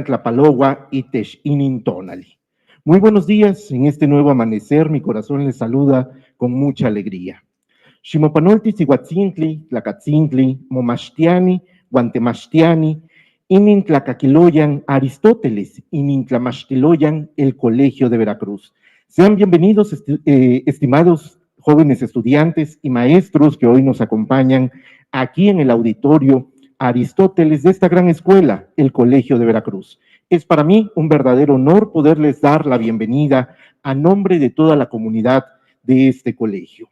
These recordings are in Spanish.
Tlapalogua y Texinin-Tonali. Muy buenos días, en este nuevo amanecer mi corazón les saluda con mucha alegría. Ximopanolti Tzihuatzintli, Tlacatzintli, Momachtiani, Guantemachtiani, Inintlacaquiloyan Aristóteles, Inintlamachtiloyan el Colegio de Veracruz. Sean bienvenidos, estimados jóvenes estudiantes y maestros que hoy nos acompañan aquí en el auditorio Aristóteles de esta gran escuela, el Colegio de Veracruz. Es para mí un verdadero honor poderles dar la bienvenida a nombre de toda la comunidad de este colegio.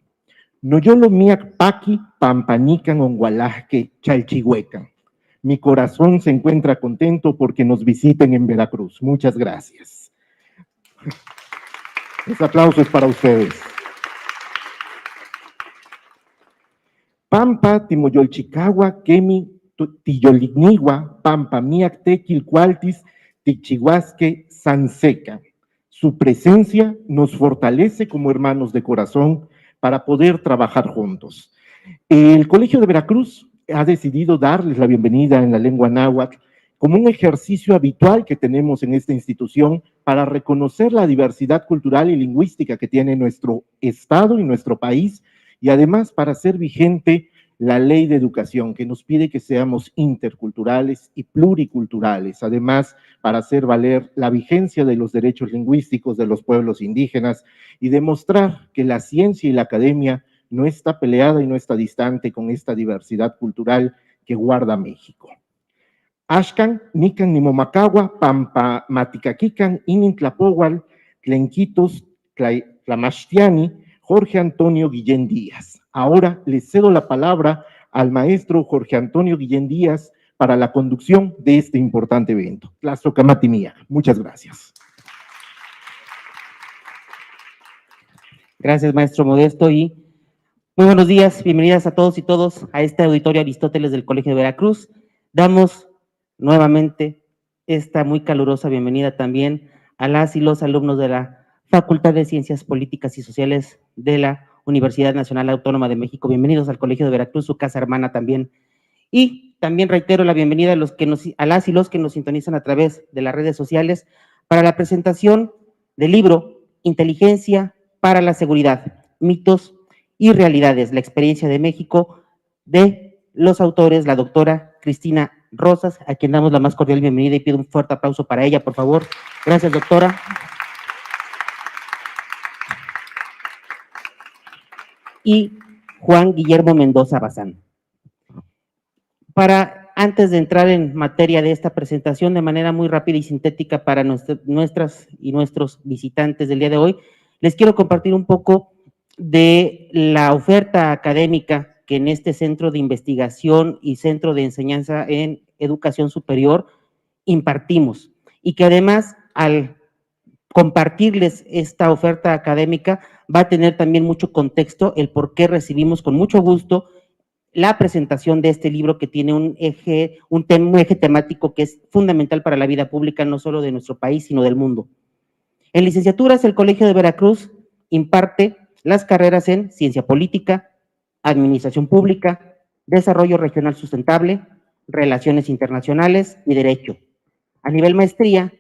Noyolo miak paqui pampanican ongualajque chalchihuecan. Mi corazón se encuentra contento porque nos visiten en Veracruz. Muchas gracias. Este aplauso es para ustedes. Pampa timoyolchicagua kemi tiyoligniwa pampa miak tequilcualtis tichihuasque sanseca. Su presencia nos fortalece como hermanos de corazón para poder trabajar juntos. El Colegio de Veracruz ha decidido darles la bienvenida en la lengua náhuatl como un ejercicio habitual que tenemos en esta institución para reconocer la diversidad cultural y lingüística que tiene nuestro estado y nuestro país, y además para hacer vigente la ley de educación que nos pide que seamos interculturales y pluriculturales, además para hacer valer la vigencia de los derechos lingüísticos de los pueblos indígenas y demostrar que la ciencia y la academia no está peleada y no está distante con esta diversidad cultural que guarda México. Axcan, nican nimomacagua, pampa maticaquican, inintlapohual, tlenquitos, tlamachtiani, Jorge Antonio Guillén Díaz. Ahora le cedo la palabra al maestro Jorge Antonio Guillén Díaz para la conducción de este importante evento. Tlazocamatimía. Muchas gracias. Gracias, maestro Modesto, y muy buenos días, bienvenidas a todos y todos a este auditorio Aristóteles del Colegio de Veracruz. Damos nuevamente esta muy calurosa bienvenida también a las y los alumnos de la Facultad de Ciencias Políticas y Sociales de la Universidad Nacional Autónoma de México. Bienvenidos al Colegio de Veracruz, su casa hermana también. Y también reitero la bienvenida a las y los que nos sintonizan a través de las redes sociales para la presentación del libro Inteligencia para la Seguridad, mitos y realidades, la experiencia de México, de los autores, la doctora Cristina Rosas, a quien damos la más cordial bienvenida y pido un fuerte aplauso para ella, por favor. Gracias, doctora. Y Juan Guillermo Mendoza Bazán. Antes de entrar en materia de esta presentación de manera muy rápida y sintética para nuestras y nuestros visitantes del día de hoy, les quiero compartir un poco de la oferta académica que en este centro de investigación y centro de enseñanza en educación superior impartimos, y que además al compartirles esta oferta académica va a tener también mucho contexto el por qué recibimos con mucho gusto la presentación de este libro que tiene un eje temático que es fundamental para la vida pública no solo de nuestro país, sino del mundo. En licenciaturas, el Colegio de Veracruz imparte las carreras en Ciencia Política, Administración Pública, Desarrollo Regional Sustentable, Relaciones Internacionales y Derecho. A nivel maestría,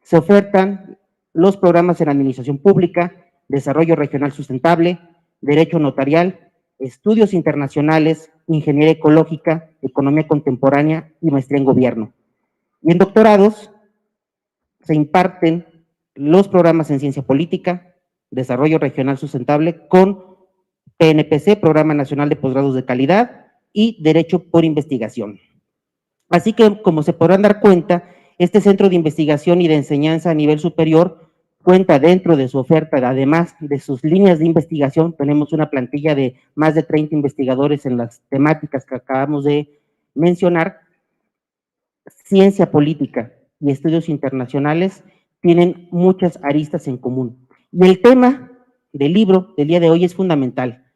se ofertan los programas en Administración Pública, Desarrollo Regional Sustentable, Derecho Notarial, Estudios Internacionales, Ingeniería Ecológica, Economía Contemporánea y Maestría en Gobierno. Y en doctorados se imparten los programas en Ciencia Política, Desarrollo Regional Sustentable con PNPC, Programa Nacional de Posgrados de Calidad, y Derecho por Investigación. Así que, como se podrán dar cuenta, este centro de investigación y de enseñanza a nivel superior cuenta dentro de su oferta, además de sus líneas de investigación, tenemos una plantilla de más de 30 investigadores en las temáticas que acabamos de mencionar. Ciencia política y estudios internacionales tienen muchas aristas en común. Y el tema del libro del día de hoy es fundamental,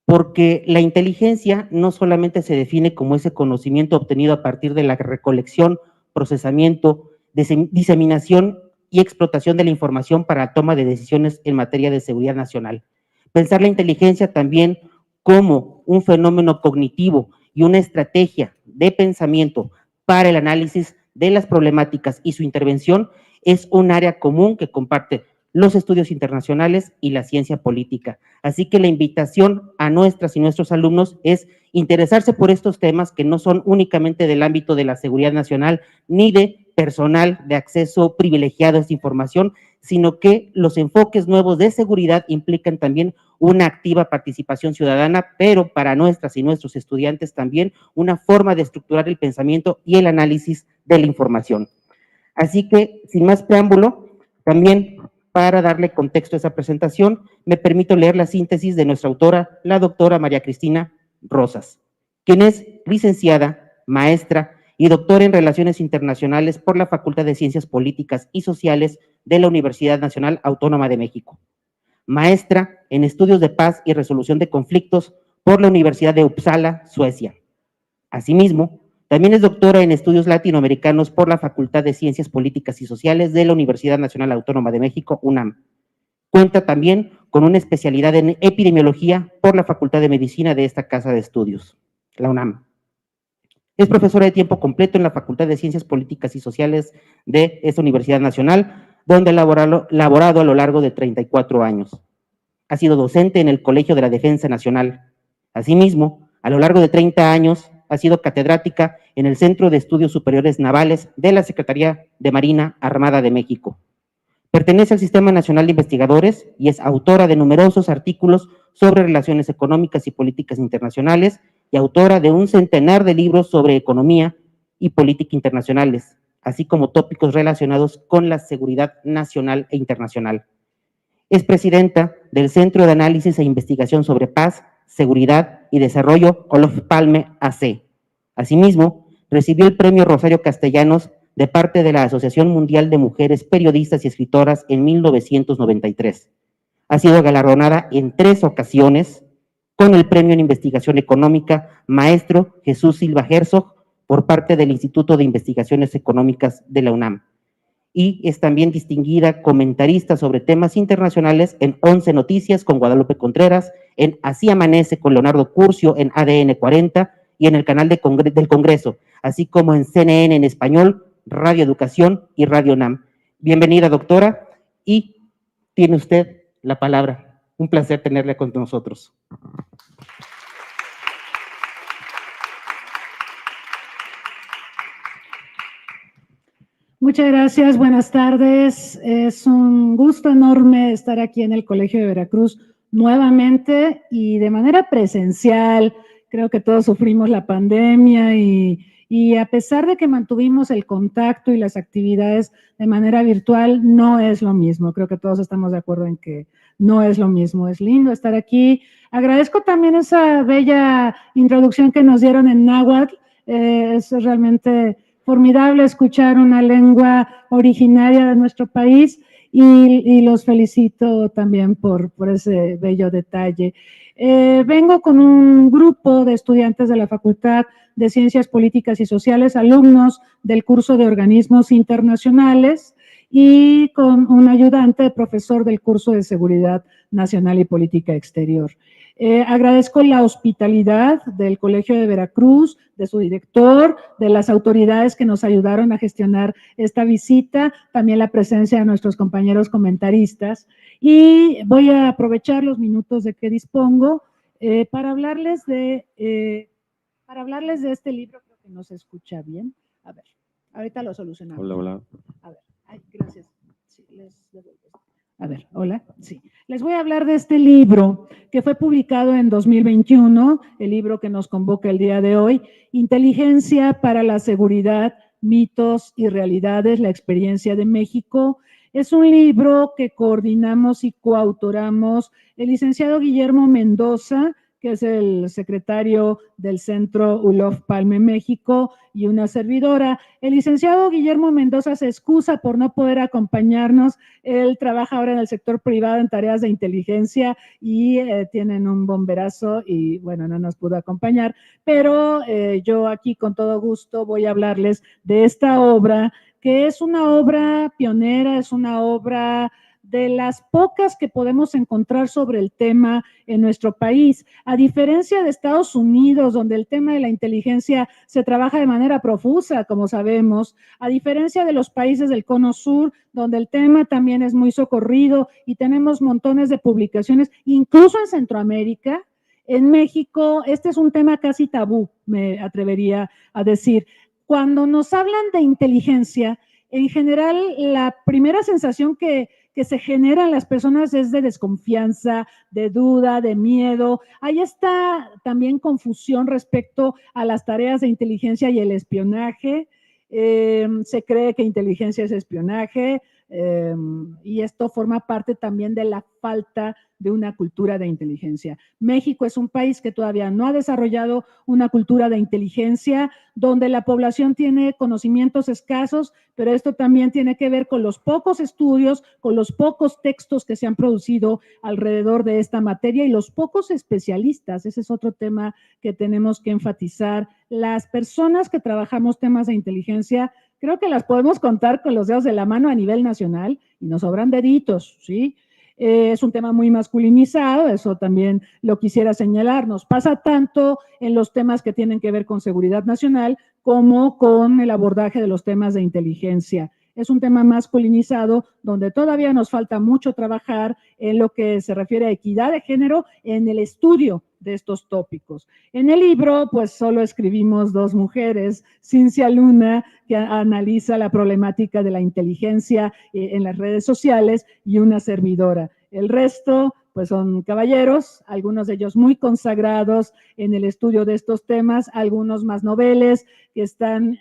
porque la inteligencia no solamente se define como ese conocimiento obtenido a partir de la recolección, procesamiento, diseminación y explotación de la información para la toma de decisiones en materia de seguridad nacional. Pensar la inteligencia también como un fenómeno cognitivo y una estrategia de pensamiento para el análisis de las problemáticas y su intervención es un área común que comparte los estudios internacionales y la ciencia política. Así que la invitación a nuestras y nuestros alumnos es interesarse por estos temas que no son únicamente del ámbito de la seguridad nacional ni de personal de acceso privilegiado a esta información, sino que los enfoques nuevos de seguridad implican también una activa participación ciudadana, pero para nuestras y nuestros estudiantes también una forma de estructurar el pensamiento y el análisis de la información. Así que, sin más preámbulo, también para darle contexto a esa presentación, me permito leer la síntesis de nuestra autora, la doctora María Cristina Rosas, quien es licenciada, maestra y doctora en Relaciones Internacionales por la Facultad de Ciencias Políticas y Sociales de la Universidad Nacional Autónoma de México, maestra en Estudios de Paz y Resolución de Conflictos por la Universidad de Uppsala, Suecia. Asimismo, también es doctora en Estudios Latinoamericanos por la Facultad de Ciencias Políticas y Sociales de la Universidad Nacional Autónoma de México, UNAM. Cuenta también con una especialidad en epidemiología por la Facultad de Medicina de esta casa de estudios, la UNAM. Es profesora de tiempo completo en la Facultad de Ciencias Políticas y Sociales de esta Universidad Nacional, donde ha laborado a lo largo de 34 años. Ha sido docente en el Colegio de la Defensa Nacional. Asimismo, a lo largo de 30 años, ha sido catedrática en el Centro de Estudios Superiores Navales de la Secretaría de Marina Armada de México. Pertenece al Sistema Nacional de Investigadores y es autora de numerosos artículos sobre relaciones económicas y políticas internacionales y autora de un centenar de libros sobre economía y política internacionales, así como tópicos relacionados con la seguridad nacional e internacional. Es presidenta del Centro de Análisis e Investigación sobre Paz, Seguridad y Desarrollo Olof Palme AC. Asimismo, recibió el Premio Rosario Castellanos de parte de la Asociación Mundial de Mujeres Periodistas y Escritoras en 1993. Ha sido galardonada en 3 ocasiones con el Premio en Investigación Económica Maestro Jesús Silva Herzog por parte del Instituto de Investigaciones Económicas de la UNAM. Y es también distinguida comentarista sobre temas internacionales en 11 Noticias con Guadalupe Contreras, en Así Amanece con Leonardo Curcio en ADN 40 y en el canal del Congreso, así como en CNN en español, Radio Educación y Radio UNAM. Bienvenida, doctora, y tiene usted la palabra. Un placer tenerla con nosotros. Muchas gracias, buenas tardes. Es un gusto enorme estar aquí en el Colegio de Veracruz nuevamente y de manera presencial. Creo que todos sufrimos la pandemia y a pesar de que mantuvimos el contacto y las actividades de manera virtual, no es lo mismo. Creo que todos estamos de acuerdo en que no es lo mismo. Es lindo estar aquí. Agradezco también esa bella introducción que nos dieron en náhuatl. Es realmente formidable escuchar una lengua originaria de nuestro país y los felicito también por ese bello detalle. Vengo con un grupo de estudiantes de la Facultad de Ciencias Políticas y Sociales, alumnos del curso de Organismos Internacionales y con un ayudante profesor del curso de Seguridad Nacional y Política Exterior. Agradezco la hospitalidad del Colegio de Veracruz, de su director, de las autoridades que nos ayudaron a gestionar esta visita, también la presencia de nuestros compañeros comentaristas. Y voy a aprovechar los minutos de que dispongo para hablarles de este libro. Creo que no se escucha bien. A ver, ahorita lo solucionamos. Hola, hola. A ver, ay, gracias. Sí, a ver, hola, sí. Les voy a hablar de este libro que fue publicado en 2021, el libro que nos convoca el día de hoy, Inteligencia para la Seguridad, Mitos y Realidades, la experiencia de México. Es un libro que coordinamos y coautoramos el licenciado Guillermo Mendoza, que es el secretario del Centro Olof Palme México, y una servidora. El licenciado Guillermo Mendoza se excusa por no poder acompañarnos. Él trabaja ahora en el sector privado en tareas de inteligencia y tienen un bomberazo y, bueno, no nos pudo acompañar. Pero yo aquí con todo gusto voy a hablarles de esta obra, que es una obra pionera, es una obra de las pocas que podemos encontrar sobre el tema en nuestro país. A diferencia de Estados Unidos, donde el tema de la inteligencia se trabaja de manera profusa, como sabemos, a diferencia de los países del Cono Sur, donde el tema también es muy socorrido y tenemos montones de publicaciones, incluso en Centroamérica. En México, este es un tema casi tabú, me atrevería a decir. Cuando nos hablan de inteligencia, en general, la primera sensación que se genera en las personas es de desconfianza, de duda, de miedo. Hay esta también confusión respecto a las tareas de inteligencia y el espionaje. Se cree que inteligencia es espionaje, y esto forma parte también de la falta de una cultura de inteligencia. México es un país que todavía no ha desarrollado una cultura de inteligencia, donde la población tiene conocimientos escasos, pero esto también tiene que ver con los pocos estudios, con los pocos textos que se han producido alrededor de esta materia y los pocos especialistas. Ese es otro tema que tenemos que enfatizar. Las personas que trabajamos temas de inteligencia, creo que las podemos contar con los dedos de la mano a nivel nacional y nos sobran deditos, ¿sí? Es un tema muy masculinizado, eso también lo quisiera señalar. Nos pasa tanto en los temas que tienen que ver con seguridad nacional como con el abordaje de los temas de inteligencia. Es un tema masculinizado donde todavía nos falta mucho trabajar en lo que se refiere a equidad de género en el estudio de estos tópicos. En el libro, pues solo escribimos dos mujeres, Cincia Luna, que analiza la problemática de la inteligencia en las redes sociales, y una servidora. El resto, pues son caballeros, algunos de ellos muy consagrados en el estudio de estos temas, algunos más noveles que están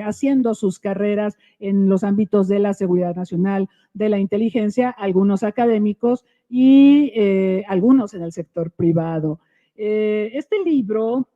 haciendo sus carreras en los ámbitos de la seguridad nacional, de la inteligencia, algunos académicos y algunos en el sector privado. Este libro,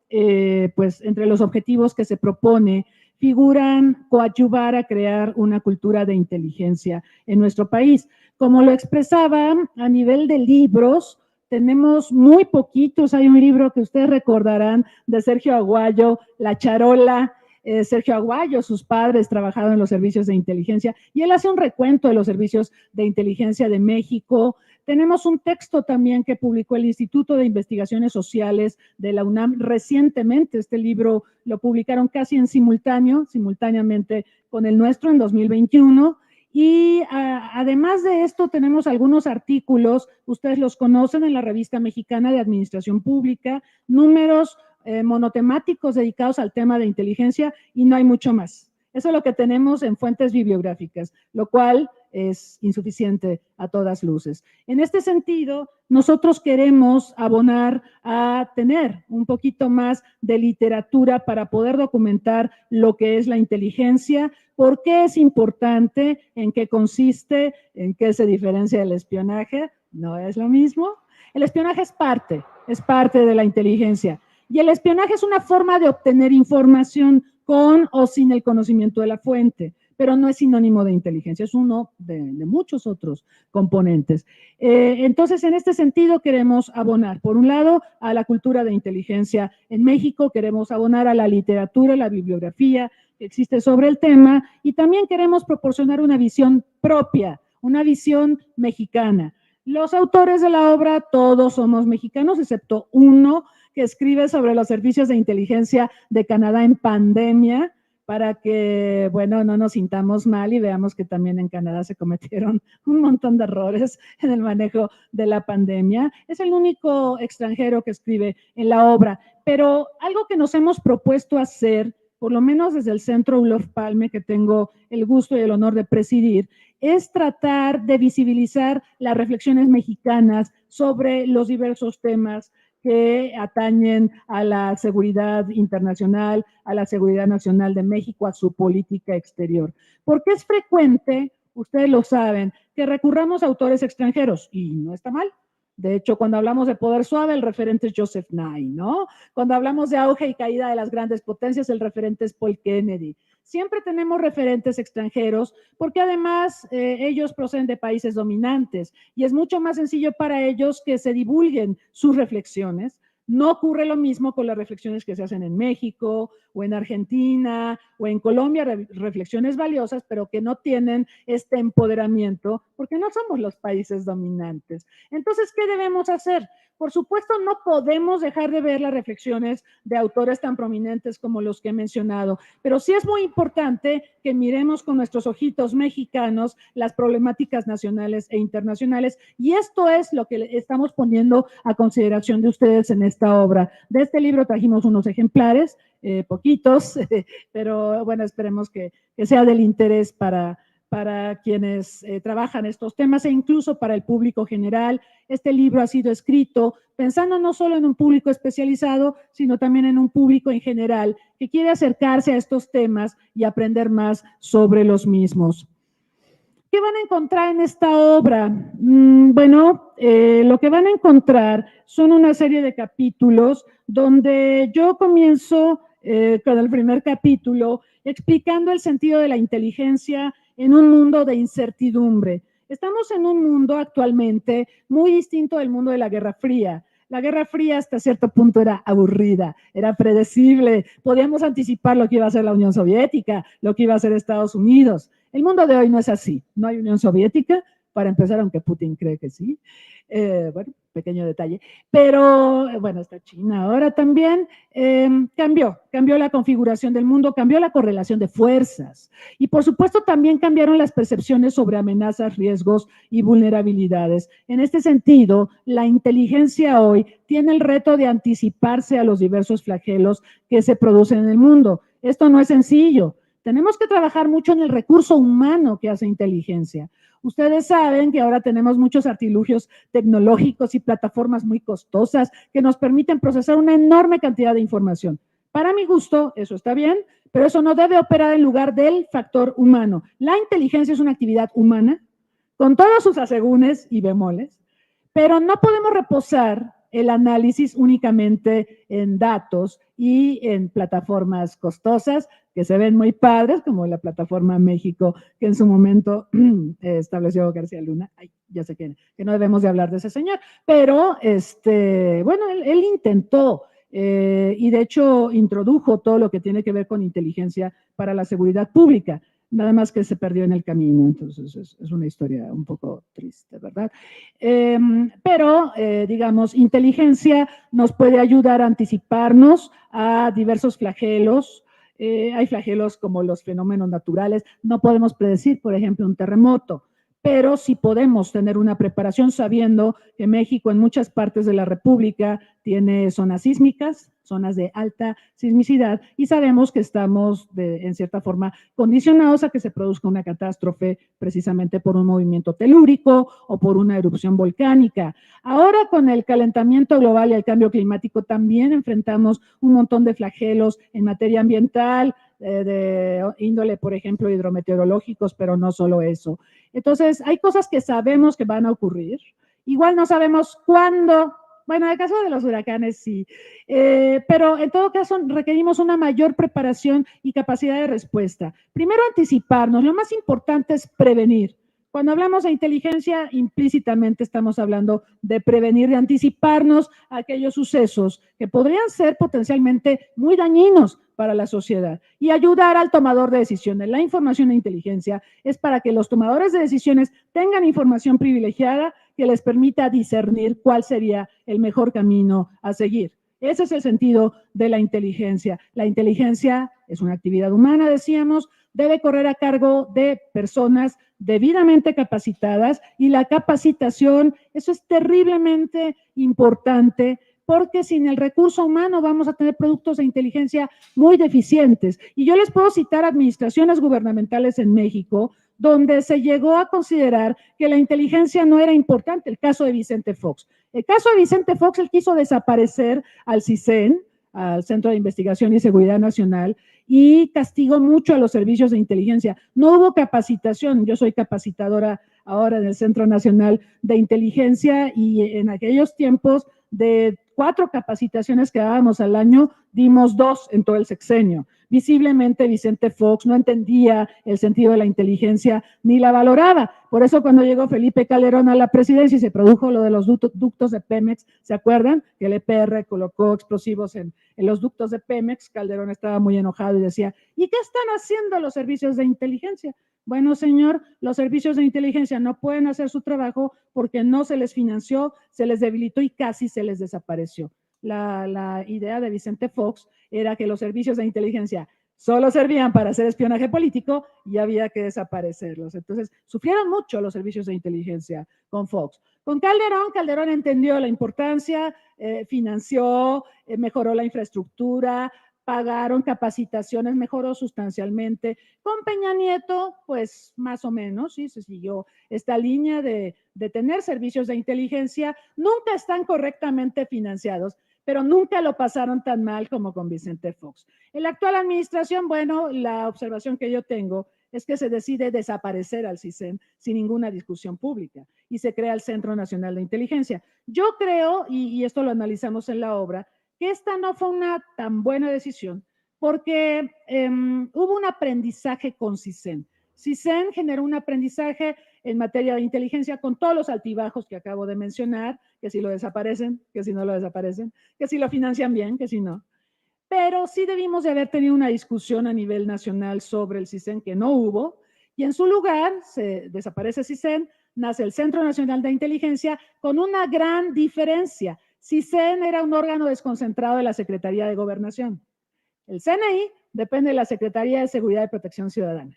pues entre los objetivos que se propone, figuran coadyuvar a crear una cultura de inteligencia en nuestro país. Como lo expresaba, a nivel de libros, tenemos muy poquitos. Hay un libro que ustedes recordarán de Sergio Aguayo, La Charola. Sergio Aguayo, sus padres trabajaron en los servicios de inteligencia y él hace un recuento de los servicios de inteligencia de México. Tenemos un texto también que publicó el Instituto de Investigaciones Sociales de la UNAM recientemente. Este libro lo publicaron casi en simultáneamente con el nuestro en 2021. Y además de esto tenemos algunos artículos, ustedes los conocen, en la Revista Mexicana de Administración Pública, números monotemáticos dedicados al tema de inteligencia, y no hay mucho más. Eso es lo que tenemos en fuentes bibliográficas, lo cual es insuficiente a todas luces. En este sentido, nosotros queremos abonar a tener un poquito más de literatura para poder documentar lo que es la inteligencia, por qué es importante, en qué consiste, en qué se diferencia del espionaje. No es lo mismo. El espionaje es parte de la inteligencia. Y el espionaje es una forma de obtener información con o sin el conocimiento de la fuente, pero no es sinónimo de inteligencia, es uno de muchos otros componentes. Entonces, en este sentido, queremos abonar, por un lado, a la cultura de inteligencia en México, queremos abonar a la literatura, la bibliografía que existe sobre el tema, y también queremos proporcionar una visión propia, una visión mexicana. Los autores de la obra, todos somos mexicanos, excepto uno que escribe sobre los servicios de inteligencia de Canadá en pandemia, para que, bueno, no nos sintamos mal y veamos que también en Canadá se cometieron un montón de errores en el manejo de la pandemia. Es el único extranjero que escribe en la obra, pero algo que nos hemos propuesto hacer, por lo menos desde el Centro Olof Palme, que tengo el gusto y el honor de presidir, es tratar de visibilizar las reflexiones mexicanas sobre los diversos temas que atañen a la seguridad internacional, a la seguridad nacional de México, a su política exterior. Porque es frecuente, ustedes lo saben, que recurramos a autores extranjeros, y no está mal. De hecho, cuando hablamos de poder suave, el referente es Joseph Nye, ¿no? Cuando hablamos de auge y caída de las grandes potencias, el referente es Paul Kennedy. Siempre tenemos referentes extranjeros porque además ellos proceden de países dominantes y es mucho más sencillo para ellos que se divulguen sus reflexiones, No ocurre lo mismo con las reflexiones que se hacen en México o en Argentina o en Colombia, reflexiones valiosas, pero que no tienen este empoderamiento porque no somos los países dominantes. Entonces, ¿qué debemos hacer? Por supuesto, no podemos dejar de ver las reflexiones de autores tan prominentes como los que he mencionado, pero sí es muy importante que miremos con nuestros ojitos mexicanos las problemáticas nacionales e internacionales, y esto es lo que estamos poniendo a consideración de ustedes en esta obra. De este libro trajimos unos ejemplares, poquitos, pero bueno, esperemos que sea del interés para quienes trabajan estos temas e incluso para el público general. Este libro ha sido escrito pensando no solo en un público especializado, sino también en un público en general que quiere acercarse a estos temas y aprender más sobre los mismos. ¿Qué van a encontrar en esta obra? Bueno, lo que van a encontrar son una serie de capítulos donde yo comienzo con el primer capítulo explicando el sentido de la inteligencia en un mundo de incertidumbre. Estamos en un mundo actualmente muy distinto del mundo de la Guerra Fría. La Guerra Fría hasta cierto punto era aburrida, era predecible, podíamos anticipar lo que iba a hacer la Unión Soviética, lo que iba a hacer Estados Unidos. El mundo de hoy no es así, no hay Unión Soviética, para empezar, aunque Putin cree que sí. Bueno, pequeño detalle, pero bueno, está China ahora también. Cambió la configuración del mundo, cambió la correlación de fuerzas y por supuesto también cambiaron las percepciones sobre amenazas, riesgos y vulnerabilidades. En este sentido, la inteligencia hoy tiene el reto de anticiparse a los diversos flagelos que se producen en el mundo. Esto no es sencillo. Tenemos que trabajar mucho en el recurso humano que hace inteligencia. Ustedes saben que ahora tenemos muchos artilugios tecnológicos y plataformas muy costosas que nos permiten procesar una enorme cantidad de información. Para mi gusto, eso está bien, pero eso no debe operar en lugar del factor humano. La inteligencia es una actividad humana, con todos sus asegúnes y bemoles, pero no podemos reposar el análisis únicamente en datos y en plataformas costosas que se ven muy padres, como la plataforma México, que en su momento estableció García Luna. Ay, ya sé que no debemos de hablar de ese señor, pero bueno, él intentó y de hecho introdujo todo lo que tiene que ver con inteligencia para la seguridad pública. Nada más que se perdió en el camino, entonces es una historia un poco triste, ¿verdad? Pero, digamos, inteligencia nos puede ayudar a anticiparnos a diversos flagelos. Hay flagelos como los fenómenos naturales. No podemos predecir, por ejemplo, un terremoto, pero sí podemos tener una preparación sabiendo que México en muchas partes de la República tiene zonas sísmicas, zonas de alta sismicidad, y sabemos que estamos en cierta forma condicionados a que se produzca una catástrofe precisamente por un movimiento telúrico o por una erupción volcánica. Ahora con el calentamiento global y el cambio climático también enfrentamos un montón de flagelos en materia ambiental, de índole, por ejemplo, hidrometeorológicos, pero no solo eso. Entonces, hay cosas que sabemos que van a ocurrir, igual no sabemos cuándo. Bueno, en el caso de los huracanes sí, pero en todo caso requerimos una mayor preparación y capacidad de respuesta. Primero, anticiparnos. Lo más importante es prevenir. Cuando hablamos de inteligencia, implícitamente estamos hablando de prevenir, de anticiparnos a aquellos sucesos que podrían ser potencialmente muy dañinos para la sociedad y ayudar al tomador de decisiones. La información e inteligencia es para que los tomadores de decisiones tengan información privilegiada que les permita discernir cuál sería el mejor camino a seguir. Ese es el sentido de la inteligencia. La inteligencia es una actividad humana, decíamos, debe correr a cargo de personas debidamente capacitadas y la capacitación, eso es terriblemente importante porque sin el recurso humano vamos a tener productos de inteligencia muy deficientes. Y yo les puedo citar administraciones gubernamentales en México donde se llegó a considerar que la inteligencia no era importante. El caso de Vicente Fox. El caso de Vicente Fox, él quiso desaparecer al CISEN, al Centro de Investigación y Seguridad Nacional, y castigó mucho a los servicios de inteligencia. No hubo capacitación. Yo soy capacitadora ahora en el Centro Nacional de Inteligencia y en aquellos tiempos de 4 capacitaciones que dábamos al año, dimos 2 en todo el sexenio. Visiblemente Vicente Fox no entendía el sentido de la inteligencia ni la valoraba. Por eso cuando llegó Felipe Calderón a la presidencia y se produjo lo de los ductos de Pemex, ¿se acuerdan? Que el EPR colocó explosivos en los ductos de Pemex. Calderón estaba muy enojado y decía, ¿y qué están haciendo los servicios de inteligencia? Bueno, señor, los servicios de inteligencia no pueden hacer su trabajo porque no se les financió, se les debilitó y casi se les desapareció. La idea de Vicente Fox era que los servicios de inteligencia solo servían para hacer espionaje político y había que desaparecerlos. Entonces, sufrieron mucho los servicios de inteligencia con Fox. Con Calderón entendió la importancia, financió, mejoró la infraestructura, pagaron capacitaciones, mejoró sustancialmente. Con Peña Nieto, pues más o menos, sí, se siguió esta línea de tener servicios de inteligencia. Nunca están correctamente financiados, pero nunca lo pasaron tan mal como con Vicente Fox. En la actual administración, bueno, la observación que yo tengo es que se decide desaparecer al CISEN sin ninguna discusión pública y se crea el Centro Nacional de Inteligencia. Yo creo, y esto lo analizamos en la obra, que esta no fue una tan buena decisión porque hubo un aprendizaje con CISEN. CISEN generó un aprendizaje en materia de inteligencia con todos los altibajos que acabo de mencionar, que si lo desaparecen, que si no lo desaparecen, que si lo financian bien, que si no. Pero sí debimos de haber tenido una discusión a nivel nacional sobre el CISEN, que no hubo, y en su lugar se desaparece CISEN, nace el Centro Nacional de Inteligencia con una gran diferencia. CISEN era un órgano desconcentrado de la Secretaría de Gobernación. El CNI depende de la Secretaría de Seguridad y Protección Ciudadana.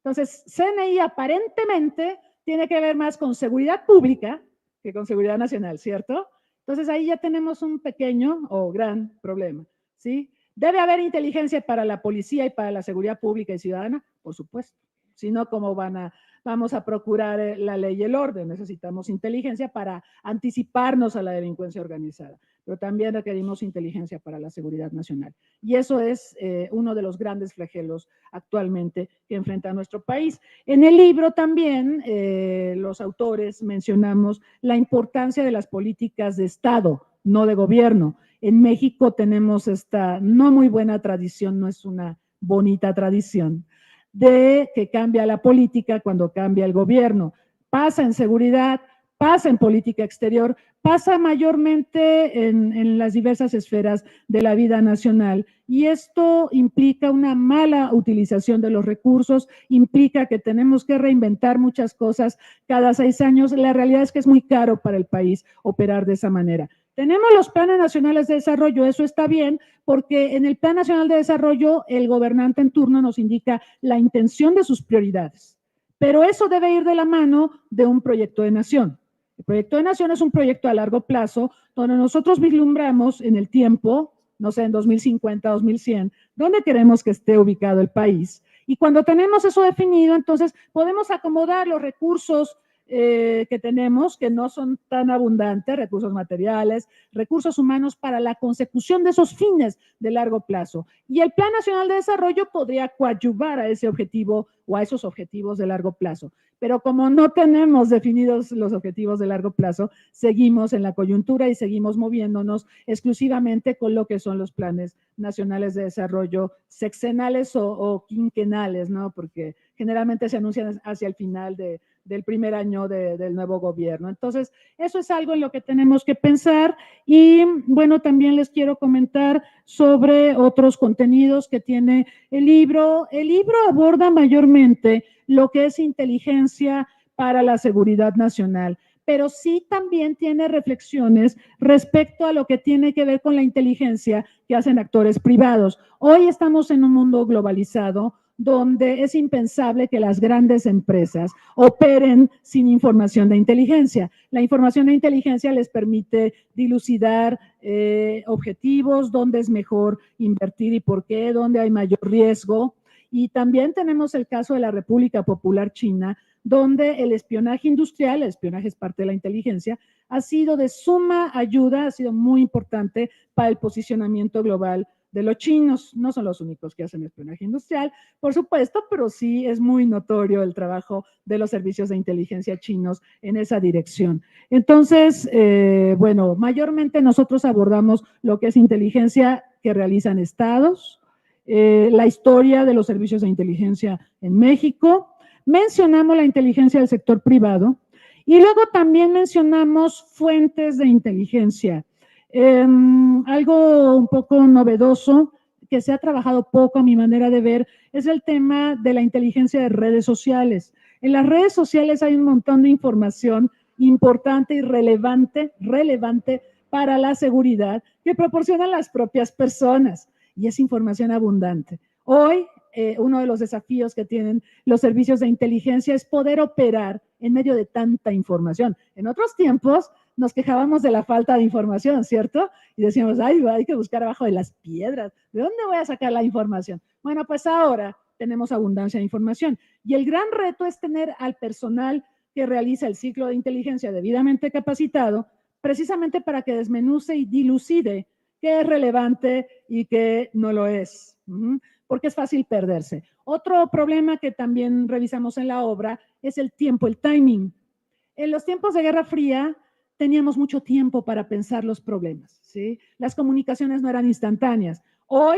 Entonces, CNI aparentemente tiene que ver más con seguridad pública que con seguridad nacional, ¿cierto? Entonces, ahí ya tenemos un pequeño o gran problema, ¿sí? ¿Debe haber inteligencia para la policía y para la seguridad pública y ciudadana? Por supuesto. Si no, ¿cómo vamos a procurar la ley y el orden? Necesitamos inteligencia para anticiparnos a la delincuencia organizada, pero también requerimos inteligencia para la seguridad nacional. Y eso es uno de los grandes flagelos actualmente que enfrenta nuestro país. En el libro también los autores mencionamos la importancia de las políticas de Estado, no de gobierno. En México tenemos esta no muy buena tradición, no es una bonita tradición, de que cambia la política cuando cambia el gobierno. Pasa en seguridad, pasa en política exterior, pasa mayormente en las diversas esferas de la vida nacional, y esto implica una mala utilización de los recursos, implica que tenemos que reinventar muchas cosas cada 6 años. La realidad es que es muy caro para el país operar de esa manera. Tenemos los planes nacionales de desarrollo, eso está bien, porque en el Plan Nacional de Desarrollo el gobernante en turno nos indica la intención de sus prioridades, pero eso debe ir de la mano de un proyecto de nación. El proyecto de nación es un proyecto a largo plazo donde nosotros vislumbramos en el tiempo, no sé, en 2050, 2100, dónde queremos que esté ubicado el país. Y cuando tenemos eso definido, entonces podemos acomodar los recursos que tenemos, que no son tan abundantes, recursos materiales, recursos humanos para la consecución de esos fines de largo plazo. Y el Plan Nacional de Desarrollo podría coadyuvar a ese objetivo o a esos objetivos de largo plazo. Pero como no tenemos definidos los objetivos de largo plazo, seguimos en la coyuntura y seguimos moviéndonos exclusivamente con lo que son los planes nacionales de desarrollo sexenales o quinquenales, ¿no? Porque generalmente se anuncian hacia el final del primer año del nuevo gobierno. Entonces, eso es algo en lo que tenemos que pensar. Y bueno, también les quiero comentar sobre otros contenidos que tiene el libro. El libro aborda mayormente lo que es inteligencia para la seguridad nacional, pero sí también tiene reflexiones respecto a lo que tiene que ver con la inteligencia que hacen actores privados. Hoy estamos en un mundo globalizado donde es impensable que las grandes empresas operen sin información de inteligencia. La información de inteligencia les permite dilucidar objetivos, dónde es mejor invertir y por qué, dónde hay mayor riesgo. Y también tenemos el caso de la República Popular China, donde el espionaje industrial, el espionaje es parte de la inteligencia, ha sido de suma ayuda, ha sido muy importante para el posicionamiento global de los chinos. No son los únicos que hacen espionaje industrial, por supuesto, pero sí es muy notorio el trabajo de los servicios de inteligencia chinos en esa dirección. Entonces, bueno, mayormente nosotros abordamos lo que es inteligencia que realizan estados, la historia de los servicios de inteligencia en México, mencionamos la inteligencia del sector privado y luego también mencionamos fuentes de inteligencia. Algo un poco novedoso que se ha trabajado poco a mi manera de ver es el tema de la inteligencia de redes sociales. En las redes sociales hay un montón de información importante y relevante para la seguridad que proporcionan las propias personas y es información abundante. Hoy, uno de los desafíos que tienen los servicios de inteligencia es poder operar en medio de tanta información. En otros tiempos nos quejábamos de la falta de información, ¿cierto? Y decíamos, ay, hay que buscar abajo de las piedras. ¿De dónde voy a sacar la información? Bueno, pues ahora tenemos abundancia de información. Y el gran reto es tener al personal que realiza el ciclo de inteligencia debidamente capacitado, precisamente para que desmenuce y dilucide qué es relevante y qué no lo es, porque es fácil perderse. Otro problema que también revisamos en la obra es el tiempo, el timing. En los tiempos de Guerra Fría teníamos mucho tiempo para pensar los problemas, ¿sí? Las comunicaciones no eran instantáneas. Hoy,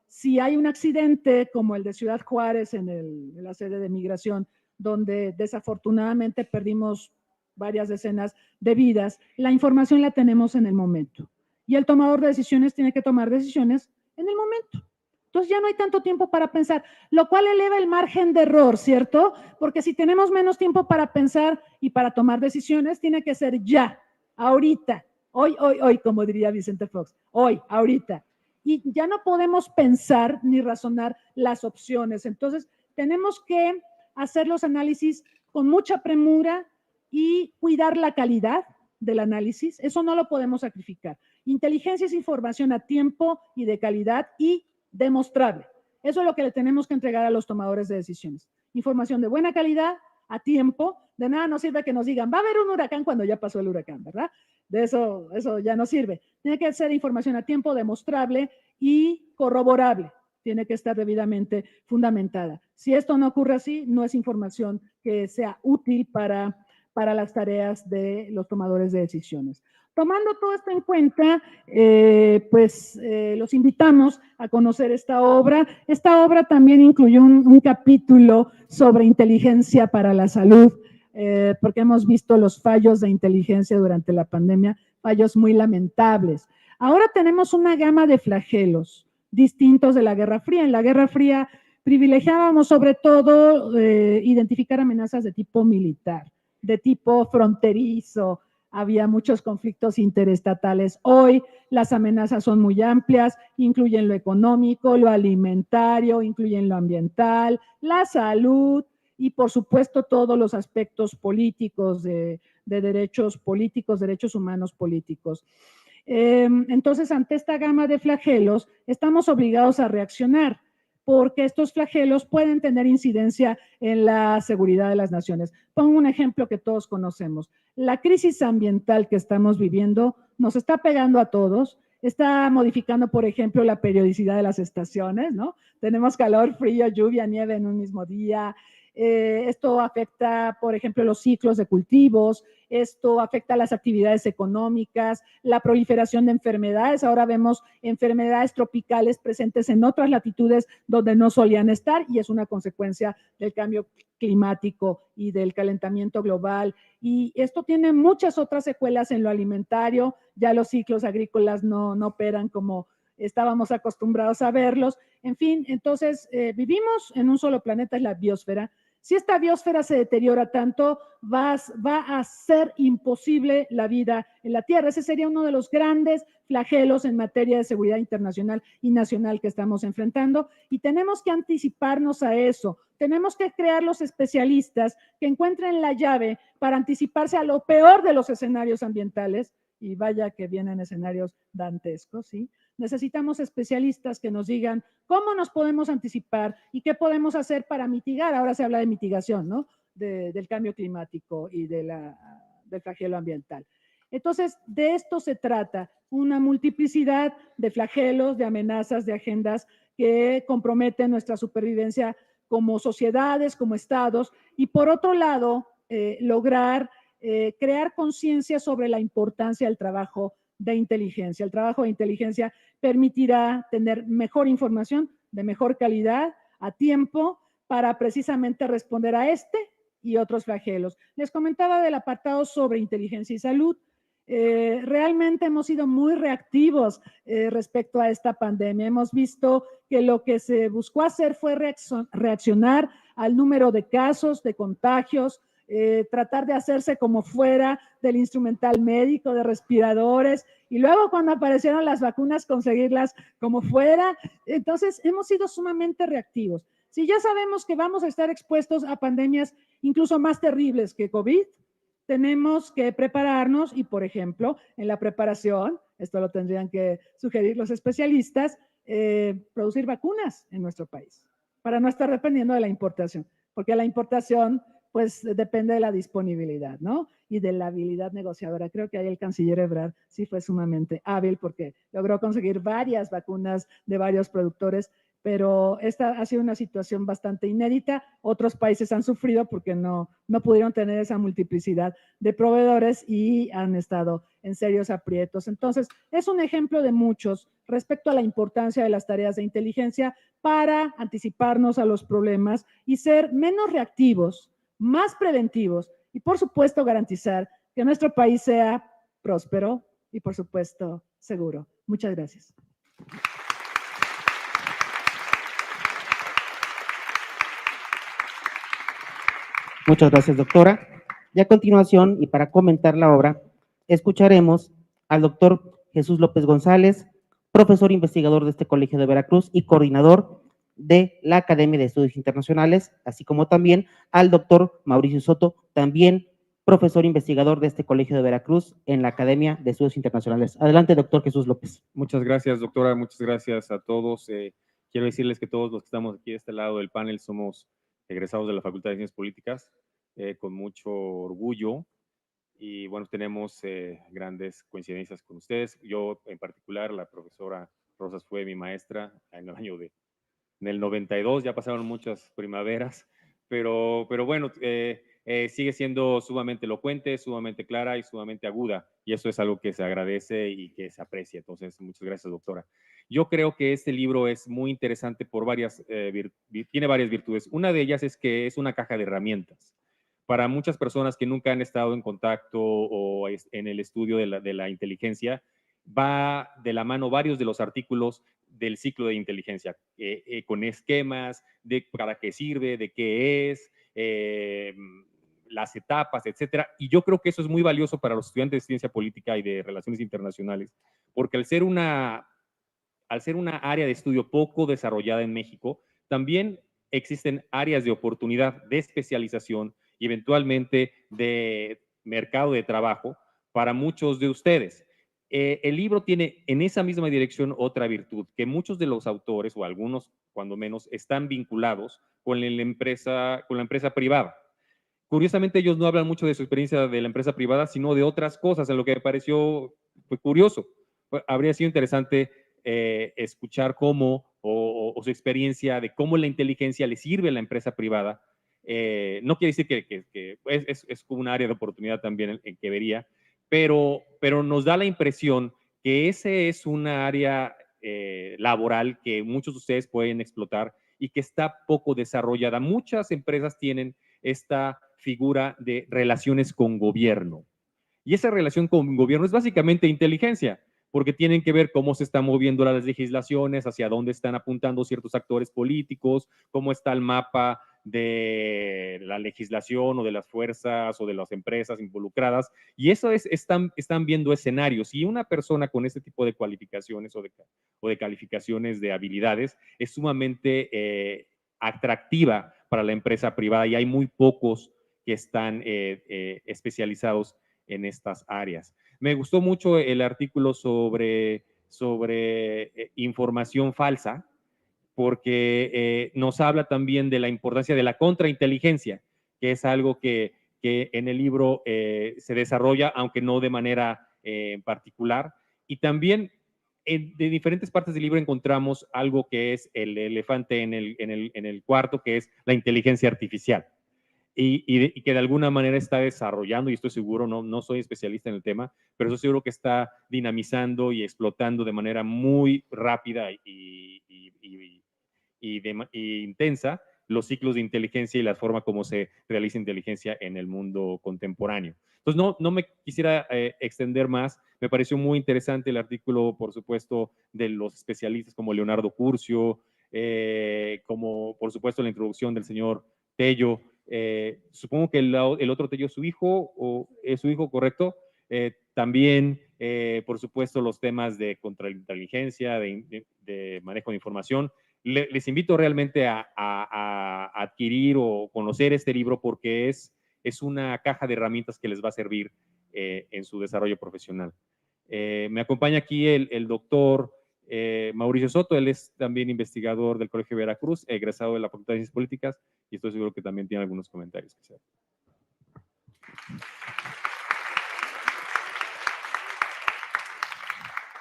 si hay un accidente como el de Ciudad Juárez en la sede de migración, donde desafortunadamente perdimos varias decenas de vidas, la información la tenemos en el momento. Y el tomador de decisiones tiene que tomar decisiones en el momento. Entonces ya no hay tanto tiempo para pensar, lo cual eleva el margen de error, ¿cierto? Porque si tenemos menos tiempo para pensar y para tomar decisiones, tiene que ser ya, ahorita, hoy, como diría Vicente Fox, hoy, ahorita. Y ya no podemos pensar ni razonar las opciones. Entonces tenemos que hacer los análisis con mucha premura y cuidar la calidad del análisis. Eso no lo podemos sacrificar. Inteligencia es información a tiempo y de calidad y demostrable. Eso es lo que le tenemos que entregar a los tomadores de decisiones. Información de buena calidad, a tiempo. De nada nos sirve que nos digan, va a haber un huracán cuando ya pasó el huracán, ¿verdad? De eso ya no sirve. Tiene que ser información a tiempo, demostrable y corroborable. Tiene que estar debidamente fundamentada. Si esto no ocurre así, no es información que sea útil para las tareas de los tomadores de decisiones. Tomando todo esto en cuenta, los invitamos a conocer esta obra. Esta obra también incluyó un capítulo sobre inteligencia para la salud, porque hemos visto los fallos de inteligencia durante la pandemia, fallos muy lamentables. Ahora tenemos una gama de flagelos distintos de la Guerra Fría. En la Guerra Fría privilegiábamos sobre todo identificar amenazas de tipo militar, de tipo fronterizo. Había muchos conflictos interestatales. Hoy las amenazas son muy amplias, incluyen lo económico, lo alimentario, incluyen lo ambiental, la salud y por supuesto todos los aspectos políticos de derechos políticos, derechos humanos políticos. Entonces, ante esta gama de flagelos, estamos obligados a reaccionar, porque estos flagelos pueden tener incidencia en la seguridad de las naciones. Pongo un ejemplo que todos conocemos. La crisis ambiental que estamos viviendo nos está pegando a todos, está modificando, por ejemplo, la periodicidad de las estaciones, ¿no? Tenemos calor, frío, lluvia, nieve en un mismo día. Esto afecta, por ejemplo, los ciclos de cultivos, esto afecta las actividades económicas, la proliferación de enfermedades. Ahora vemos enfermedades tropicales presentes en otras latitudes donde no solían estar y es una consecuencia del cambio climático y del calentamiento global. Y esto tiene muchas otras secuelas en lo alimentario. Ya los ciclos agrícolas no operan como estábamos acostumbrados a verlos. En fin, entonces vivimos en un solo planeta, es la biosfera. Si esta biosfera se deteriora tanto, va a ser imposible la vida en la Tierra. Ese sería uno de los grandes flagelos en materia de seguridad internacional y nacional que estamos enfrentando y tenemos que anticiparnos a eso. Tenemos que crear los especialistas que encuentren la llave para anticiparse a lo peor de los escenarios ambientales y vaya que vienen escenarios dantescos, ¿sí? Necesitamos especialistas que nos digan cómo nos podemos anticipar y qué podemos hacer para mitigar. Ahora se habla de mitigación, ¿no? Del cambio climático y del flagelo ambiental. Entonces, de esto se trata. una multiplicidad de flagelos, de amenazas, de agendas que comprometen nuestra supervivencia como sociedades, como estados, y por otro lado, lograr crear conciencia sobre la importancia del trabajo de inteligencia. El trabajo de inteligencia permitirá tener mejor información de mejor calidad a tiempo para precisamente responder a este y otros flagelos. Les comentaba del apartado sobre inteligencia y salud. Realmente hemos sido muy reactivos respecto a esta pandemia. Hemos visto que lo que se buscó hacer fue reaccionar al número de casos, de contagios, tratar de hacerse como fuera del instrumental médico, de respiradores, y luego cuando aparecieron las vacunas conseguirlas como fuera. Entonces hemos sido sumamente reactivos. Si ya sabemos que vamos a estar expuestos a pandemias incluso más terribles que COVID, tenemos que prepararnos y, por ejemplo, en la preparación, esto lo tendrían que sugerir los especialistas, producir vacunas en nuestro país para no estar dependiendo de la importación, porque la importación pues depende de la disponibilidad, ¿no? Y de la habilidad negociadora. Creo que ahí el canciller Ebrard sí fue sumamente hábil porque logró conseguir varias vacunas de varios productores, pero esta ha sido una situación bastante inédita. Otros países han sufrido porque no pudieron tener esa multiplicidad de proveedores y han estado en serios aprietos. Entonces, es un ejemplo de muchos respecto a la importancia de las tareas de inteligencia para anticiparnos a los problemas y ser menos reactivos, más preventivos y, por supuesto, garantizar que nuestro país sea próspero y, por supuesto, seguro. Muchas gracias. Muchas gracias, doctora. Y a continuación, y para comentar la obra, escucharemos al doctor Jesús López González, profesor investigador de este Colegio de Veracruz y coordinador de la Academia de Estudios Internacionales, así como también al doctor Mauricio Soto, también profesor investigador de este Colegio de Veracruz en la Academia de Estudios Internacionales. Adelante, doctor Jesús López. Muchas gracias, doctora. Muchas gracias a todos. Quiero decirles que todos los que estamos aquí de este lado del panel somos egresados de la Facultad de Ciencias Políticas, con mucho orgullo. Y bueno, tenemos grandes coincidencias con ustedes. Yo en particular, la profesora Rosas fue mi maestra en el año en el 92, ya pasaron muchas primaveras, pero bueno, sigue siendo sumamente elocuente, sumamente clara y sumamente aguda, y eso es algo que se agradece y que se aprecia. Entonces, muchas gracias, doctora. Yo creo que este libro es muy interesante por tiene varias virtudes. Una de ellas es que es una caja de herramientas. Para muchas personas que nunca han estado en contacto o en el estudio de la inteligencia, va de la mano varios de los artículos del ciclo de inteligencia, con esquemas de para qué sirve, de qué es, las etapas, etcétera. Y yo creo que eso es muy valioso para los estudiantes de ciencia política y de relaciones internacionales, porque al ser una área de estudio poco desarrollada en México, también existen áreas de oportunidad, de especialización y eventualmente de mercado de trabajo para muchos de ustedes. El libro tiene en esa misma dirección otra virtud, que muchos de los autores, o algunos cuando menos, están vinculados con la empresa privada. Curiosamente, ellos no hablan mucho de su experiencia de la empresa privada, sino de otras cosas, en lo que me pareció curioso. Habría sido interesante escuchar cómo o su experiencia de cómo la inteligencia le sirve a la empresa privada. No quiere decir que es como un área de oportunidad también en que vería, pero nos da la impresión que ese es una área laboral que muchos de ustedes pueden explotar y que está poco desarrollada. Muchas empresas tienen esta figura de relaciones con gobierno. Y esa relación con gobierno es básicamente inteligencia, porque tienen que ver cómo se están moviendo las legislaciones, hacia dónde están apuntando ciertos actores políticos, cómo está el mapa de la legislación o de las fuerzas o de las empresas involucradas. Y eso están viendo escenarios. Y una persona con este tipo de cualificaciones o de calificaciones de habilidades es sumamente atractiva para la empresa privada, y hay muy pocos que están especializados en estas áreas. Me gustó mucho el artículo sobre información falsa, porque nos habla también de la importancia de la contrainteligencia, que es algo que en el libro se desarrolla, aunque no de manera en particular, Y también de diferentes partes del libro encontramos algo que es el elefante en el cuarto, que es la inteligencia artificial. Y que de alguna manera está desarrollando, y estoy seguro, no soy especialista en el tema, pero estoy seguro que está dinamizando y explotando de manera muy rápida y intensa los ciclos de inteligencia y la forma como se realiza inteligencia en el mundo contemporáneo. Entonces, no me quisiera extender más. Me pareció muy interesante el artículo, por supuesto, de los especialistas como Leonardo Curcio, como, por supuesto, la introducción del señor Tello. Supongo que el otro Tello es su hijo, o es su hijo, ¿correcto? También, por supuesto, los temas de contrainteligencia, de manejo de información. Les invito realmente a adquirir o conocer este libro porque es una caja de herramientas que les va a servir en su desarrollo profesional. Me acompaña aquí el doctor Mauricio Soto. Él es también investigador del Colegio de Veracruz, egresado de la Facultad de Ciencias Políticas, y estoy seguro que también tiene algunos comentarios que hacer.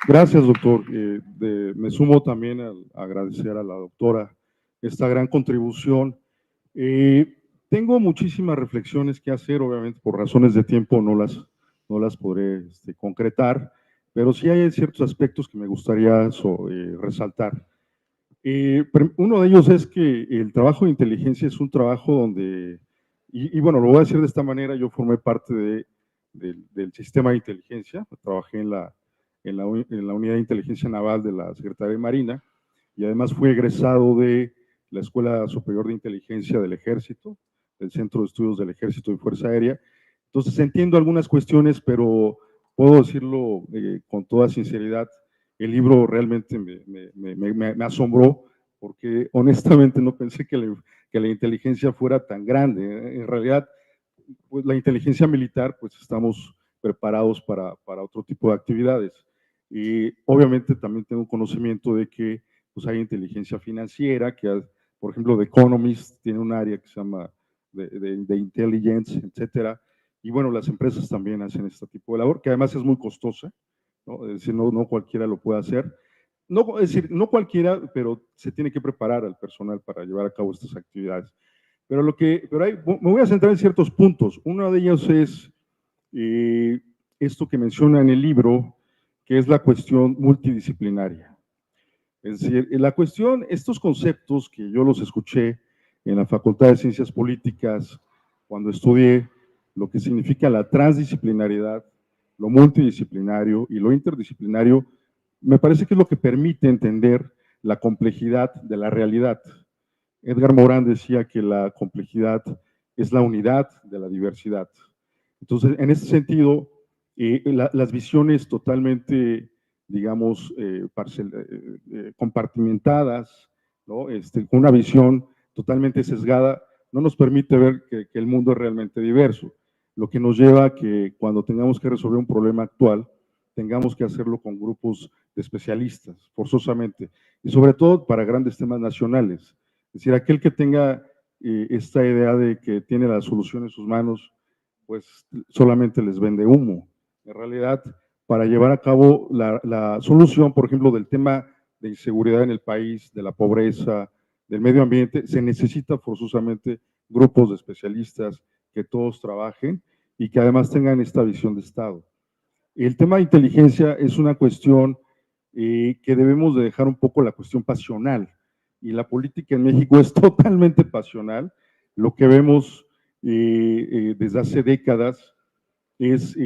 Gracias, doctor. Me sumo también a agradecer a la doctora esta gran contribución. Tengo muchísimas reflexiones que hacer, obviamente por razones de tiempo no las podré concretar, pero sí hay ciertos aspectos que me gustaría resaltar. Uno de ellos es que el trabajo de inteligencia es un trabajo donde, y bueno, lo voy a decir de esta manera, yo formé parte del sistema de inteligencia, trabajé en la Unidad de Inteligencia Naval de la Secretaría de Marina, y además fui egresado de la Escuela Superior de Inteligencia del Ejército, del Centro de Estudios del Ejército y Fuerza Aérea. Entonces entiendo algunas cuestiones, pero puedo decirlo con toda sinceridad, el libro realmente me asombró, porque honestamente no pensé que la inteligencia fuera tan grande. En realidad, pues la inteligencia militar, pues estamos preparados para otro tipo de actividades. Y obviamente también tengo conocimiento de que pues hay inteligencia financiera, que por ejemplo The Economist tiene un área que se llama de intelligence, etcétera. Y bueno, las empresas también hacen este tipo de labor, que además es muy costosa, ¿no? Es decir, no cualquiera lo puede hacer. No, es decir, no cualquiera, pero se tiene que preparar al personal para llevar a cabo estas actividades. Pero me voy a centrar en ciertos puntos. Uno de ellos es esto que menciona en el libro, que es la cuestión multidisciplinaria. Es decir, estos conceptos que yo los escuché en la Facultad de Ciencias Políticas cuando estudié lo que significa la transdisciplinariedad, lo multidisciplinario y lo interdisciplinario, me parece que es lo que permite entender la complejidad de la realidad. Edgar Morin decía que la complejidad es la unidad de la diversidad. Entonces, en ese sentido, las visiones totalmente, digamos, compartimentadas, ¿no? Con una visión totalmente sesgada, no nos permite ver que el mundo es realmente diverso, lo que nos lleva a que cuando tengamos que resolver un problema actual, tengamos que hacerlo con grupos de especialistas, forzosamente, y sobre todo para grandes temas nacionales. Es decir, aquel que tenga esta idea de que tiene la solución en sus manos, pues solamente les vende humo. En realidad, para llevar a cabo la solución, por ejemplo, del tema de inseguridad en el país, de la pobreza, del medio ambiente, se necesita forzosamente grupos de especialistas que todos trabajen y que además tengan esta visión de Estado. El tema de inteligencia es una cuestión que debemos de dejar un poco la cuestión pasional, y la política en México es totalmente pasional. Lo que vemos desde hace décadas es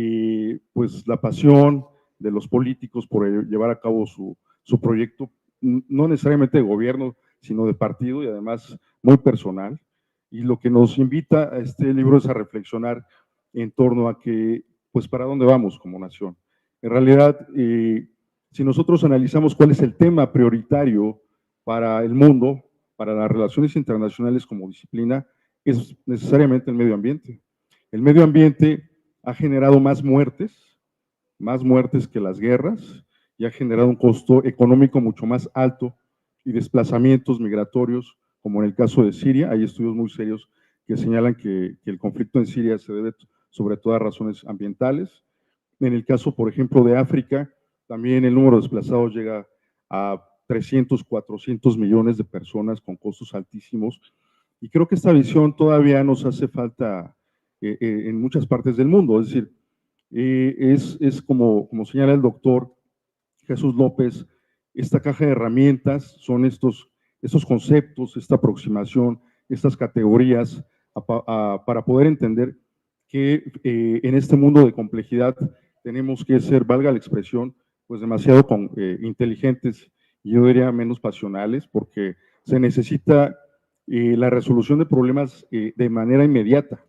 pues la pasión de los políticos por llevar a cabo su proyecto, no necesariamente de gobierno, sino de partido, y además muy personal. Y lo que nos invita a este libro es a reflexionar en torno a que, pues, ¿para dónde vamos como nación? En realidad, si nosotros analizamos cuál es el tema prioritario para el mundo, para las relaciones internacionales como disciplina, es necesariamente el medio ambiente. El medio ambiente ha generado más muertes que las guerras, y ha generado un costo económico mucho más alto y desplazamientos migratorios, como en el caso de Siria. Hay estudios muy serios que señalan que el conflicto en Siria se debe sobre todo a razones ambientales. En el caso, por ejemplo, de África, También el número de desplazados llega a 300, 400 millones de personas con costos altísimos. Y creo que esta visión todavía nos hace falta en muchas partes del mundo. Es decir, es como señala el doctor Jesús López, esta caja de herramientas son estos conceptos, esta aproximación, estas categorías para poder entender que en este mundo de complejidad tenemos que ser, valga la expresión, pues demasiado inteligentes y yo diría menos pasionales, porque se necesita la resolución de problemas de manera inmediata,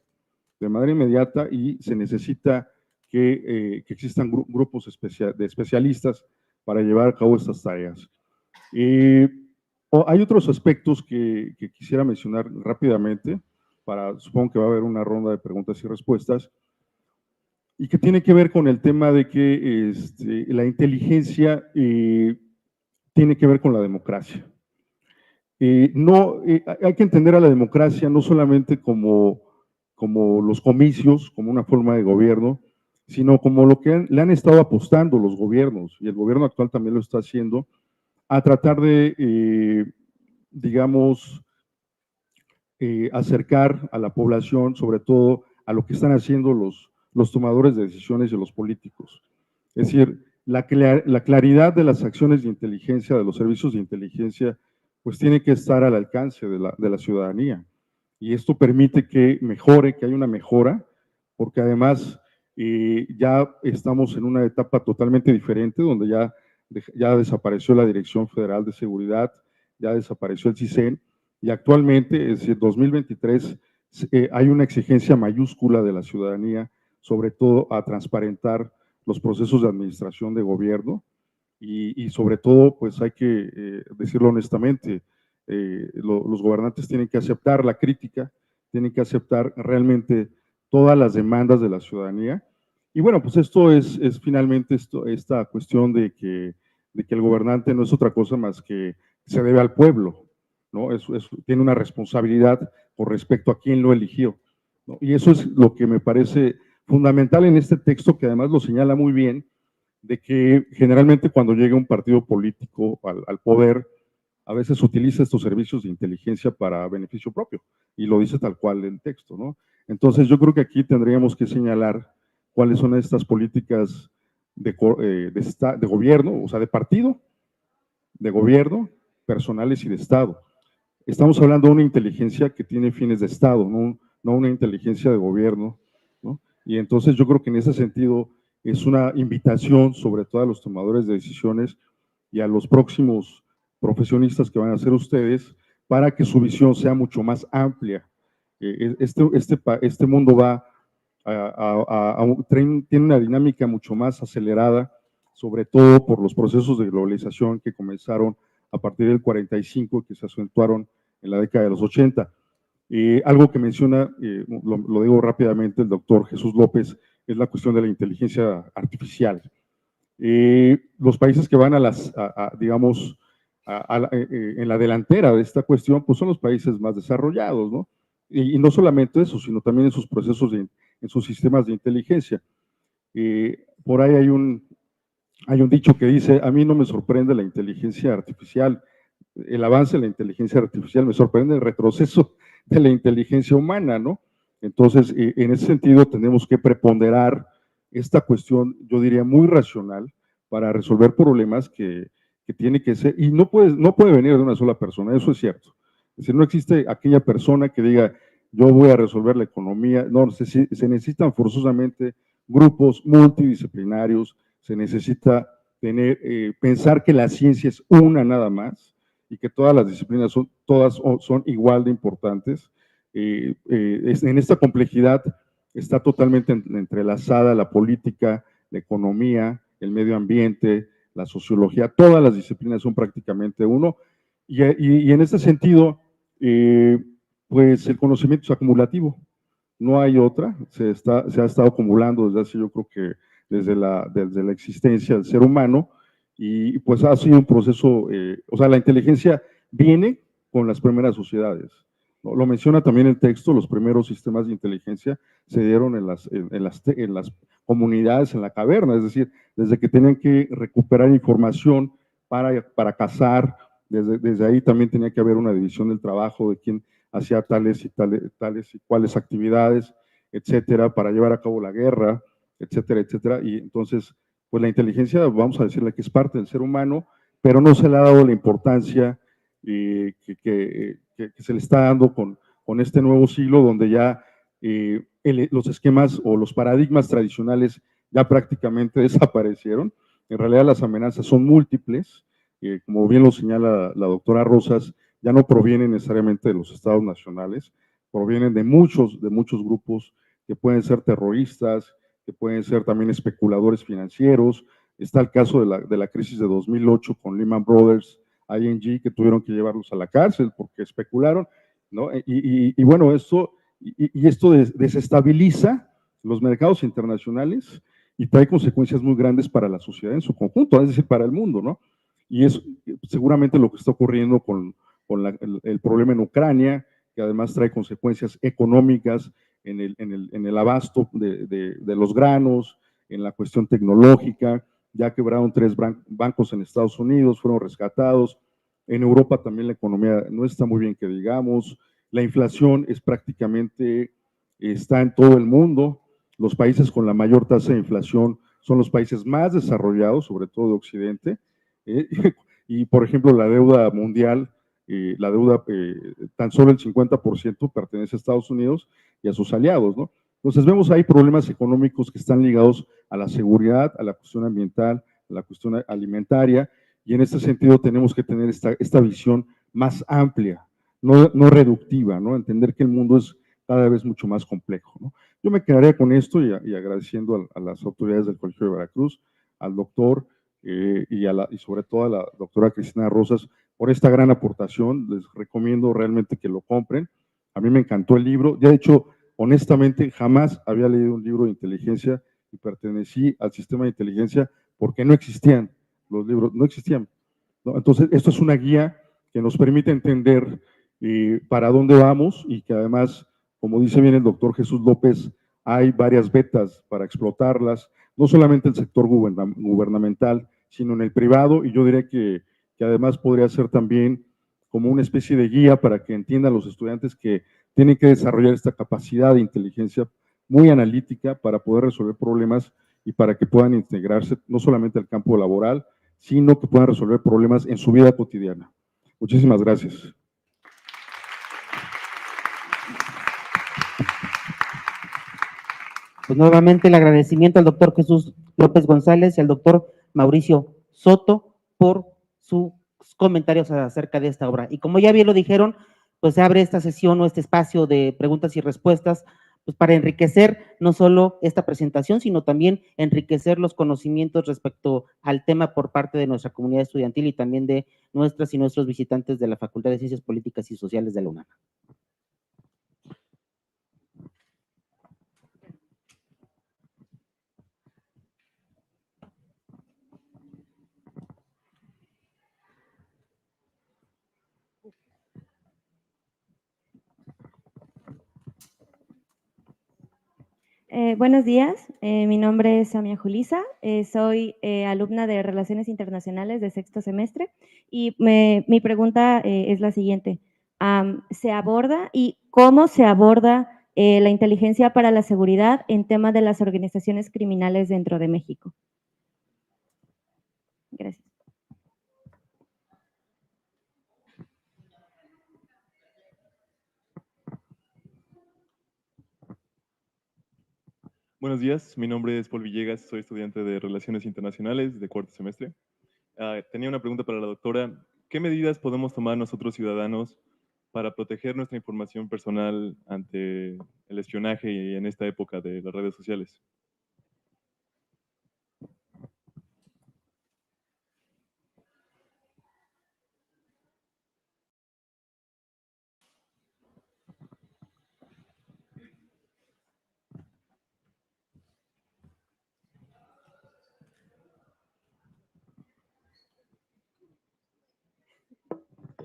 y se necesita que existan grupos de especialistas para llevar a cabo estas tareas. Hay otros aspectos que quisiera mencionar rápidamente, supongo que va a haber una ronda de preguntas y respuestas, y que tiene que ver con el tema de que la inteligencia tiene que ver con la democracia. Hay que entender a la democracia no solamente como los comicios, como una forma de gobierno, sino como lo que le han estado apostando los gobiernos, y el gobierno actual también lo está haciendo, a tratar de, digamos, acercar a la población, sobre todo a lo que están haciendo los tomadores de decisiones y los políticos. Es decir, la claridad de las acciones de inteligencia, de los servicios de inteligencia, pues tiene que estar al alcance de la ciudadanía. Y esto permite que haya una mejora, porque además ya estamos en una etapa totalmente diferente, donde ya desapareció la Dirección Federal de Seguridad, ya desapareció el CISEN, y actualmente, es decir, 2023, hay una exigencia mayúscula de la ciudadanía, sobre todo a transparentar los procesos de administración de gobierno, y sobre todo, pues hay que decirlo honestamente, los gobernantes tienen que aceptar la crítica, tienen que aceptar realmente todas las demandas de la ciudadanía. Y bueno, pues esto es finalmente esta cuestión de que el gobernante no es otra cosa más que se debe al pueblo, ¿no? Tiene una responsabilidad con respecto a quién lo eligió, ¿no? Y eso es lo que me parece fundamental en este texto, que además lo señala muy bien, de que generalmente cuando llega un partido político al poder, a veces utiliza estos servicios de inteligencia para beneficio propio, y lo dice tal cual el texto, ¿no? Entonces yo creo que aquí tendríamos que señalar cuáles son estas políticas de gobierno, o sea, de partido, de gobierno, personales y de Estado. Estamos hablando de una inteligencia que tiene fines de Estado, no una inteligencia de gobierno, ¿no? Y entonces yo creo que en ese sentido es una invitación sobre todo a los tomadores de decisiones y a los próximos profesionistas que van a ser ustedes, para que su visión sea mucho más amplia. Este mundo tiene una dinámica mucho más acelerada, sobre todo por los procesos de globalización que comenzaron a partir del 45 y que se acentuaron en la década de los 80. Algo que menciona, lo digo rápidamente, el doctor Jesús López, es la cuestión de la inteligencia artificial. Los países que van digamos, en la delantera de esta cuestión, pues son los países más desarrollados, ¿no? Y no solamente eso, sino también en sus procesos, en sus sistemas de inteligencia. Por ahí hay un dicho que dice: a mí no me sorprende la inteligencia artificial, el avance de la inteligencia artificial, me sorprende el retroceso de la inteligencia humana, ¿no? Entonces, en ese sentido, tenemos que preponderar esta cuestión, yo diría, muy racional, para resolver problemas que tiene que ser, y no puede venir de una sola persona, eso es cierto. Es decir, no existe aquella persona que diga, yo voy a resolver la economía. No, se necesitan forzosamente grupos multidisciplinarios, se necesita pensar que la ciencia es una nada más, y que todas las disciplinas son igual de importantes. En esta complejidad está totalmente entrelazada la política, la economía, el medio ambiente, la sociología, todas las disciplinas son prácticamente uno, y en este sentido, pues el conocimiento es acumulativo, no hay otra, se ha estado acumulando desde hace, yo creo que desde la existencia del ser humano, y pues ha sido un proceso, o sea, la inteligencia viene con las primeras sociedades, Lo menciona también el texto, los primeros sistemas de inteligencia se dieron en las comunidades, en la caverna, es decir, desde que tenían que recuperar información para cazar, desde ahí también tenía que haber una división del trabajo de quién hacía tales y cuáles actividades, etcétera, para llevar a cabo la guerra, etcétera, etcétera. Y entonces, pues la inteligencia, vamos a decirle que es parte del ser humano, pero no se le ha dado la importancia que se le está dando con este nuevo siglo, donde ya los esquemas o los paradigmas tradicionales ya prácticamente desaparecieron. En realidad las amenazas son múltiples, como bien lo señala la doctora Rosas, ya no provienen necesariamente de los estados nacionales, provienen de muchos grupos que pueden ser terroristas, que pueden ser también especuladores financieros. Está el caso de la crisis de 2008 con Lehman Brothers, ING, que tuvieron que llevarlos a la cárcel porque especularon, ¿no? Bueno, esto desestabiliza los mercados internacionales y trae consecuencias muy grandes para la sociedad en su conjunto, es decir, para el mundo, ¿no? Y es seguramente lo que está ocurriendo con el problema en Ucrania, que además trae consecuencias económicas en el abasto de los granos, en la cuestión tecnológica. Ya quebraron 3 bancos en Estados Unidos, fueron rescatados. En Europa también la economía no está muy bien, que digamos. La inflación es prácticamente, está en todo el mundo. Los países con la mayor tasa de inflación son los países más desarrollados, sobre todo de Occidente. Y, por ejemplo, la deuda mundial, la deuda, tan solo el 50% pertenece a Estados Unidos y a sus aliados, ¿no? Entonces vemos ahí problemas económicos que están ligados a la seguridad, a la cuestión ambiental, a la cuestión alimentaria, y en este sentido tenemos que tener esta visión más amplia, no reductiva, ¿no? Entender que el mundo es cada vez mucho más complejo, ¿no? Yo me quedaría con esto y agradeciendo a las autoridades del Colegio de Veracruz, al doctor y sobre todo a la doctora Cristina Rosas por esta gran aportación. Les recomiendo realmente que lo compren. A mí me encantó el libro. Ya de hecho, honestamente, jamás había leído un libro de inteligencia y pertenecí al sistema de inteligencia porque no existían los libros, no existían, ¿no? Entonces, esto es una guía que nos permite entender para dónde vamos y que además, como dice bien el doctor Jesús López, hay varias vetas para explotarlas, no solamente en el sector gubernamental, sino en el privado, y yo diría que además podría ser también como una especie de guía para que entiendan los estudiantes que tienen que desarrollar esta capacidad de inteligencia muy analítica para poder resolver problemas y para que puedan integrarse no solamente al campo laboral, sino que puedan resolver problemas en su vida cotidiana. Muchísimas gracias. Pues nuevamente el agradecimiento al doctor Jesús López González y al doctor Mauricio Soto por sus comentarios acerca de esta obra. Y como ya bien lo dijeron, pues se abre esta sesión o este espacio de preguntas y respuestas, pues para enriquecer no solo esta presentación, sino también enriquecer los conocimientos respecto al tema por parte de nuestra comunidad estudiantil y también de nuestras y nuestros visitantes de la Facultad de Ciencias Políticas y Sociales de la UNAM. Buenos días, mi nombre es Samia Julisa, soy alumna de Relaciones Internacionales de sexto semestre y mi pregunta es la siguiente. ¿Se aborda y cómo se aborda la inteligencia para la seguridad en tema de las organizaciones criminales dentro de México? Gracias. Buenos días, mi nombre es Paul Villegas, soy estudiante de Relaciones Internacionales de cuarto semestre. Tenía una pregunta para la doctora. ¿Qué medidas podemos tomar nosotros ciudadanos para proteger nuestra información personal ante el espionaje y en esta época de las redes sociales?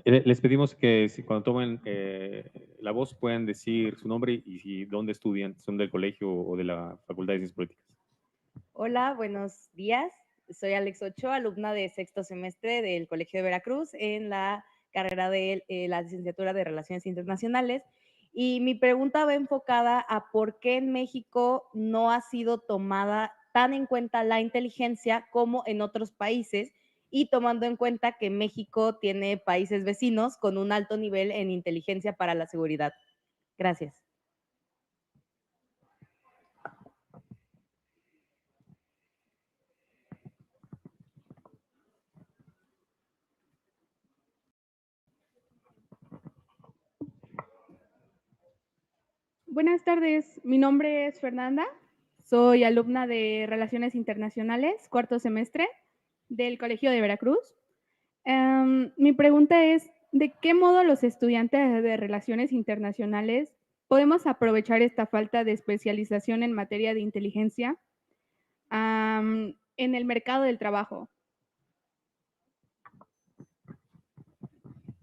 Les pedimos que cuando tomen la voz puedan decir su nombre y dónde estudian, son del colegio o de la Facultad de Ciencias Políticas. Hola, buenos días. Soy Alex Ochoa, alumna de sexto semestre del Colegio de Veracruz en la carrera de la licenciatura de Relaciones Internacionales. Y mi pregunta va enfocada a por qué en México no ha sido tomada tan en cuenta la inteligencia como en otros países, y tomando en cuenta que México tiene países vecinos con un alto nivel en inteligencia para la seguridad. Gracias. Buenas tardes, mi nombre es Fernanda, soy alumna de Relaciones Internacionales, cuarto semestre del Colegio de Veracruz. Mi pregunta es, ¿de qué modo los estudiantes de Relaciones Internacionales podemos aprovechar esta falta de especialización en materia de inteligencia en el mercado del trabajo?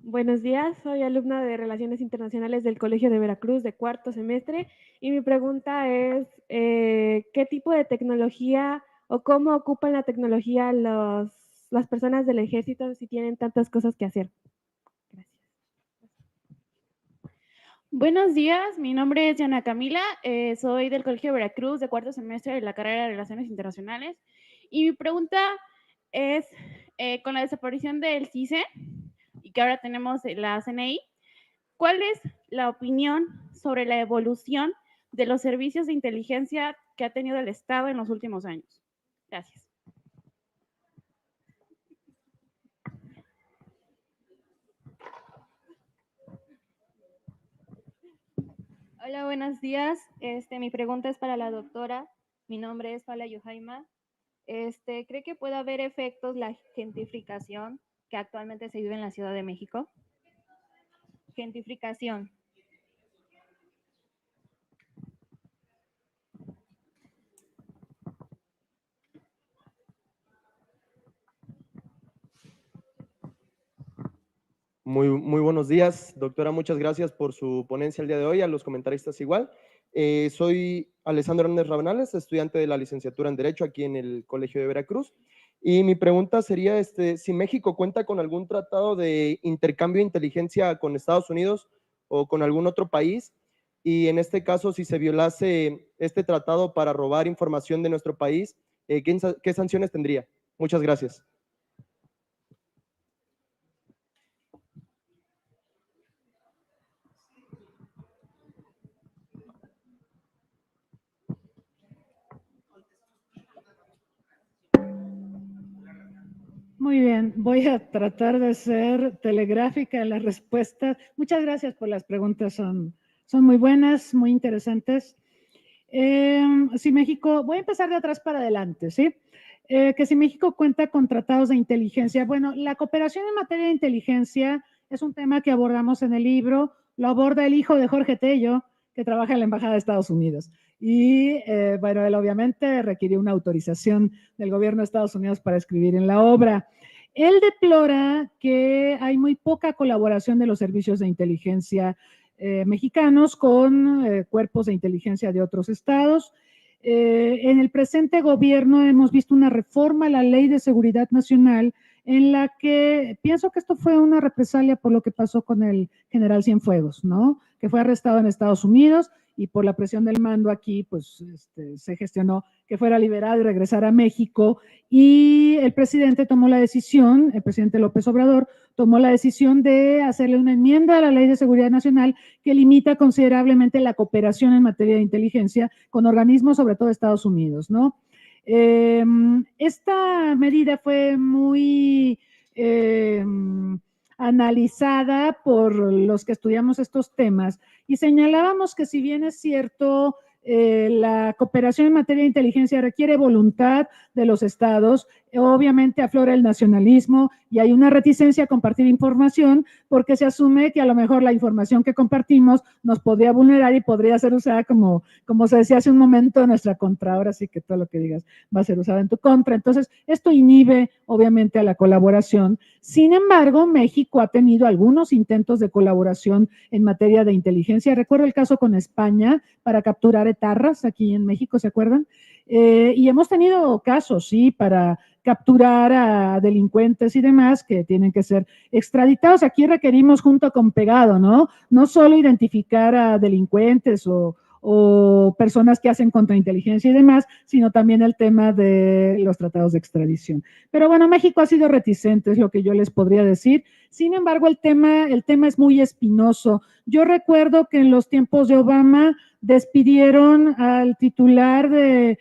Buenos días, soy alumna de Relaciones Internacionales del Colegio de Veracruz de cuarto semestre y mi pregunta es, ¿qué tipo de tecnología o cómo ocupan la tecnología las personas del ejército si tienen tantas cosas que hacer? Gracias. Buenos días, mi nombre es Diana Camila, soy del Colegio de Veracruz de cuarto semestre de la carrera de Relaciones Internacionales y mi pregunta es, con la desaparición del CICE y que ahora tenemos la CNI, ¿cuál es la opinión sobre la evolución de los servicios de inteligencia que ha tenido el Estado en los últimos años? Gracias. Hola, buenos días. Mi pregunta es para la doctora. Mi nombre es Fala Yujaima. ¿Cree que puede haber efectos la gentrificación que actualmente se vive en la Ciudad de México? Gentrificación. Muy buenos días, doctora. Muchas gracias por su ponencia el día de hoy, a los comentaristas igual. Soy Alessandro Hernández Rabanales, estudiante de la licenciatura en Derecho aquí en el Colegio de Veracruz. Y mi pregunta sería, si México cuenta con algún tratado de intercambio de inteligencia con Estados Unidos o con algún otro país, y en este caso, si se violase este tratado para robar información de nuestro país, ¿qué sanciones tendría? Muchas gracias. Muy bien, voy a tratar de ser telegráfica en las respuestas. Muchas gracias por las preguntas, son muy buenas, muy interesantes. Si México, voy a empezar de atrás para adelante, ¿sí? Que si México cuenta con tratados de inteligencia. Bueno, la cooperación en materia de inteligencia es un tema que abordamos en el libro, lo aborda el hijo de Jorge Tello, que trabaja en la Embajada de Estados Unidos. Y bueno, él obviamente requirió una autorización del gobierno de Estados Unidos para escribir en la obra. Él deplora que hay muy poca colaboración de los servicios de inteligencia mexicanos con cuerpos de inteligencia de otros estados. En el presente gobierno hemos visto una reforma a la Ley de Seguridad Nacional en la que pienso que esto fue una represalia por lo que pasó con el general Cienfuegos, ¿no? Que fue arrestado en Estados Unidos y por la presión del mando aquí, pues se gestionó que fuera liberado y regresara a México, y el presidente tomó la decisión, el presidente López Obrador tomó la decisión de hacerle una enmienda a la Ley de Seguridad Nacional que limita considerablemente la cooperación en materia de inteligencia con organismos, sobre todo Estados Unidos, ¿no? Esta medida fue muy analizada por los que estudiamos estos temas y señalábamos que si bien es cierto, la cooperación en materia de inteligencia requiere voluntad de los estados, obviamente aflora el nacionalismo y hay una reticencia a compartir información porque se asume que a lo mejor la información que compartimos nos podría vulnerar y podría ser usada como se decía hace un momento, nuestra contra. Ahora sí que todo lo que digas va a ser usado en tu contra. Entonces, esto inhibe obviamente a la colaboración. Sin embargo, México ha tenido algunos intentos de colaboración en materia de inteligencia. Recuerdo el caso con España para capturar etarras aquí en México, ¿se acuerdan? Y hemos tenido casos, sí, para capturar a delincuentes y demás que tienen que ser extraditados. Aquí requerimos junto con pegado, ¿no? No solo identificar a delincuentes o personas que hacen contrainteligencia y demás, sino también el tema de los tratados de extradición. Pero bueno, México ha sido reticente, es lo que yo les podría decir. Sin embargo, el tema es muy espinoso. Yo recuerdo que en los tiempos de Obama despidieron al titular de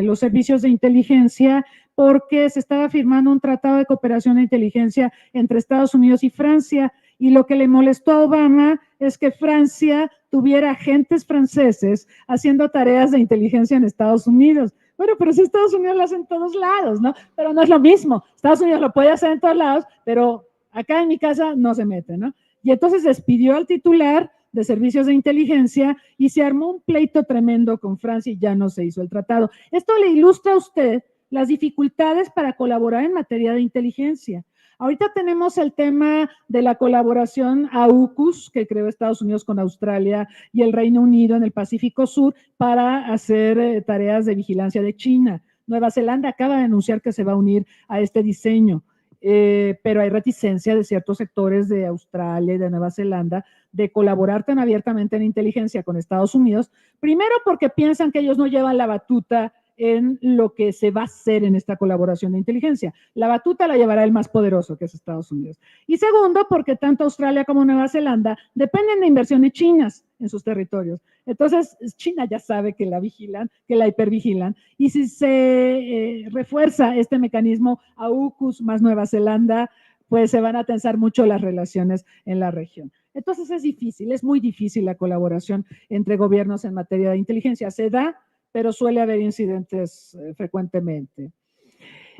los servicios de inteligencia porque se estaba firmando un tratado de cooperación de inteligencia entre Estados Unidos y Francia, y lo que le molestó a Obama es que Francia tuviera agentes franceses haciendo tareas de inteligencia en Estados Unidos. Bueno, pero si Estados Unidos lo hace en todos lados, ¿no? Pero no es lo mismo. Estados Unidos lo puede hacer en todos lados, pero acá en mi casa no se mete, ¿no? Y entonces despidió al titular de servicios de inteligencia y se armó un pleito tremendo con Francia y ya no se hizo el tratado. Esto le ilustra a usted las dificultades para colaborar en materia de inteligencia. Ahorita tenemos el tema de la colaboración AUKUS, que creó Estados Unidos con Australia y el Reino Unido en el Pacífico Sur para hacer tareas de vigilancia de China. Nueva Zelanda acaba de anunciar que se va a unir a este diseño. Pero hay reticencia de ciertos sectores de Australia y de Nueva Zelanda de colaborar tan abiertamente en inteligencia con Estados Unidos, primero porque piensan que ellos no llevan la batuta en lo que se va a hacer en esta colaboración de inteligencia. La batuta la llevará el más poderoso, que es Estados Unidos. Y segundo, porque tanto Australia como Nueva Zelanda dependen de inversiones chinas en sus territorios. Entonces, China ya sabe que la vigilan, que la hipervigilan, y si se refuerza este mecanismo AUKUS más Nueva Zelanda, pues se van a tensar mucho las relaciones en la región. Entonces es difícil, es muy difícil la colaboración entre gobiernos en materia de inteligencia. Se da, pero suele haber incidentes frecuentemente.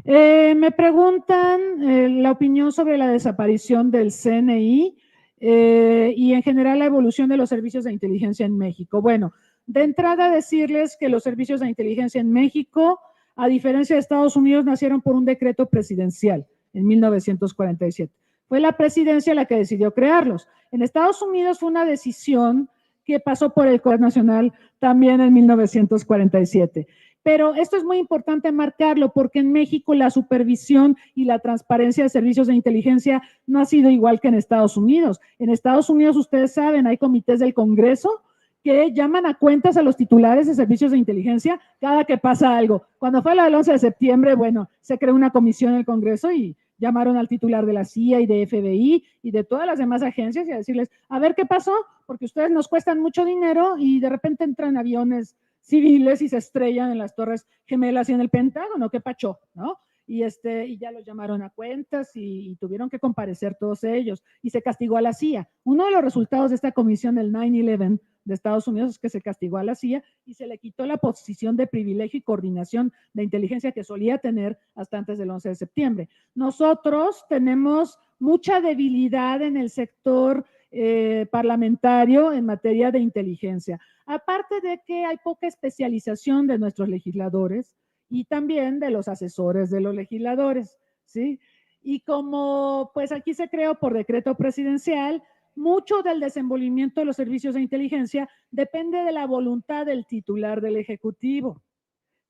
Me preguntan la opinión sobre la desaparición del CNI y en general la evolución de los servicios de inteligencia en México. Bueno, de entrada decirles que los servicios de inteligencia en México, a diferencia de Estados Unidos, nacieron por un decreto presidencial en 1947. Fue la presidencia la que decidió crearlos. En Estados Unidos fue una decisión que pasó por el Congreso Nacional también en 1947. Pero esto es muy importante marcarlo porque en México la supervisión y la transparencia de servicios de inteligencia no ha sido igual que en Estados Unidos. En Estados Unidos, ustedes saben, hay comités del Congreso que llaman a cuentas a los titulares de servicios de inteligencia cada que pasa algo. Cuando fue la del 11 de septiembre, bueno, se creó una comisión en el Congreso y llamaron al titular de la CIA y de FBI y de todas las demás agencias y a decirles, a ver qué pasó, porque ustedes nos cuestan mucho dinero y de repente entran aviones civiles y se estrellan en las Torres Gemelas y en el Pentágono, qué pacho, ¿no? Y ya los llamaron a cuentas y tuvieron que comparecer todos ellos y se castigó a la CIA. Uno de los resultados de esta comisión del 9/11 de Estados Unidos es que se castigó a la CIA y se le quitó la posición de privilegio y coordinación de inteligencia que solía tener hasta antes del 11 de septiembre. Nosotros tenemos mucha debilidad en el sector parlamentario en materia de inteligencia. Aparte de que hay poca especialización de nuestros legisladores y también de los asesores de los legisladores, ¿sí? Y como pues aquí se creó por decreto presidencial, mucho del desenvolvimiento de los servicios de inteligencia depende de la voluntad del titular del Ejecutivo.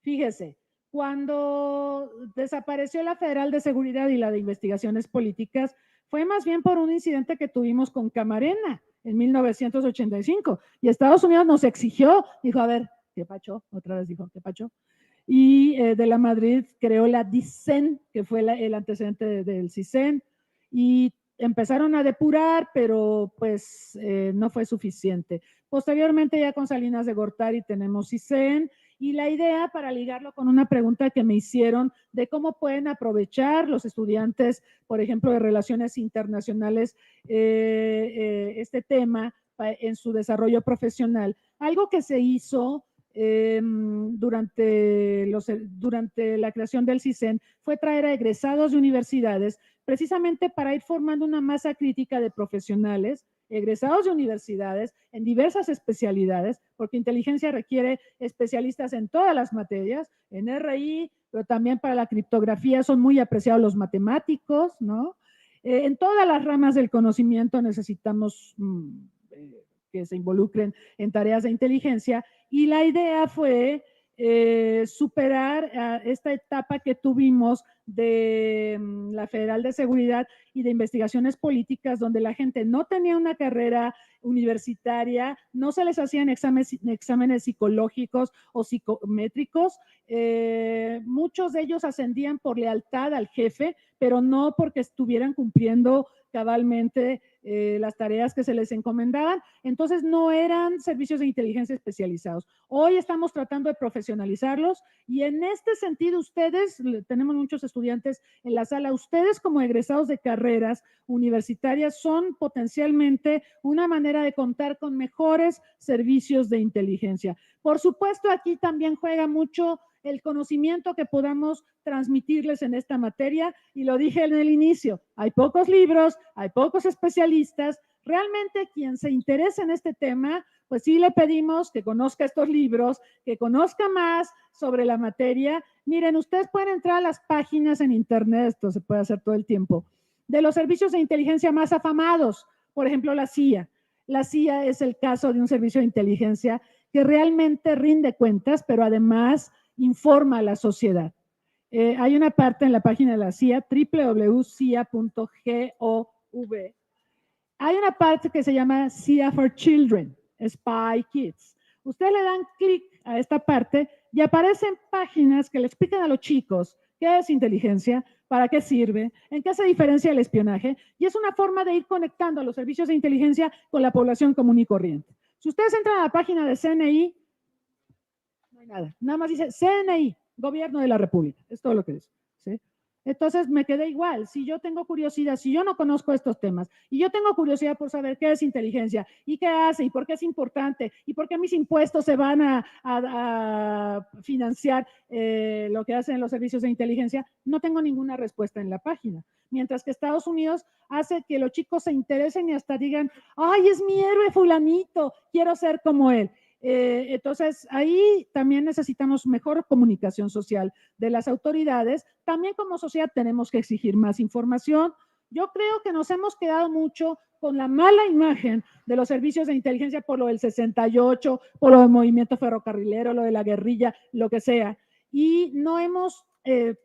Fíjese, cuando desapareció la Federal de Seguridad y la de Investigaciones Políticas, fue más bien por un incidente que tuvimos con Camarena en 1985. Y Estados Unidos nos exigió, dijo, a ver, ¿qué pacho? Otra vez dijo, ¿qué pacho? Y de la Madrid creó la DICEN, que fue el antecedente del CISEN, y empezaron a depurar, pero pues no fue suficiente. Posteriormente ya con Salinas de Gortari tenemos CISEN, y la idea, para ligarlo con una pregunta que me hicieron de cómo pueden aprovechar los estudiantes, por ejemplo, de relaciones internacionales, este tema en su desarrollo profesional. Algo que se hizo durante la creación del CISEN fue traer a egresados de universidades precisamente para ir formando una masa crítica de profesionales, egresados de universidades en diversas especialidades, porque inteligencia requiere especialistas en todas las materias, en RI, pero también para la criptografía son muy apreciados los matemáticos, ¿no? En todas las ramas del conocimiento necesitamos que se involucren en tareas de inteligencia, y la idea fue superar esta etapa que tuvimos de la Federal de Seguridad y de Investigaciones Políticas, donde la gente no tenía una carrera universitaria, no se les hacían exámenes psicológicos o psicométricos, muchos de ellos ascendían por lealtad al jefe, pero no porque estuvieran cumpliendo cabalmente las tareas que se les encomendaban, entonces no eran servicios de inteligencia especializados. Hoy estamos tratando de profesionalizarlos y en este sentido ustedes, tenemos muchos estudiantes en la sala, ustedes como egresados de carreras universitarias son potencialmente una manera de contar con mejores servicios de inteligencia. Por supuesto, aquí también juega mucho el conocimiento que podamos transmitirles en esta materia, y lo dije en el inicio, hay pocos libros, hay pocos especialistas, realmente quien se interese en este tema, pues sí le pedimos que conozca estos libros, que conozca más sobre la materia. Miren, ustedes pueden entrar a las páginas en internet, esto se puede hacer todo el tiempo, de los servicios de inteligencia más afamados, por ejemplo la CIA. La CIA es el caso de un servicio de inteligencia que realmente rinde cuentas, pero además informa a la sociedad. Hay una parte en la página de la CIA, www.cia.gov. Hay una parte que se llama CIA for Children, Spy Kids. Ustedes le dan clic a esta parte y aparecen páginas que le explican a los chicos qué es inteligencia, para qué sirve, en qué se diferencia el espionaje, y es una forma de ir conectando a los servicios de inteligencia con la población común y corriente. Si ustedes entran a la página de CNI, no hay nada, nada más dice CNI, Gobierno de la República, es todo lo que dice, ¿sí? Entonces me quedé igual, si yo tengo curiosidad, si yo no conozco estos temas y yo tengo curiosidad por saber qué es inteligencia y qué hace y por qué es importante y por qué mis impuestos se van a financiar lo que hacen los servicios de inteligencia, no tengo ninguna respuesta en la página. Mientras que Estados Unidos hace que los chicos se interesen y hasta digan, ¡ay, es mi héroe fulanito! Quiero ser como él. Entonces, ahí también necesitamos mejor comunicación social de las autoridades. También como sociedad tenemos que exigir más información. Yo creo que nos hemos quedado mucho con la mala imagen de los servicios de inteligencia por lo del 68, por lo del movimiento ferrocarrilero, lo de la guerrilla, lo que sea. Y no hemos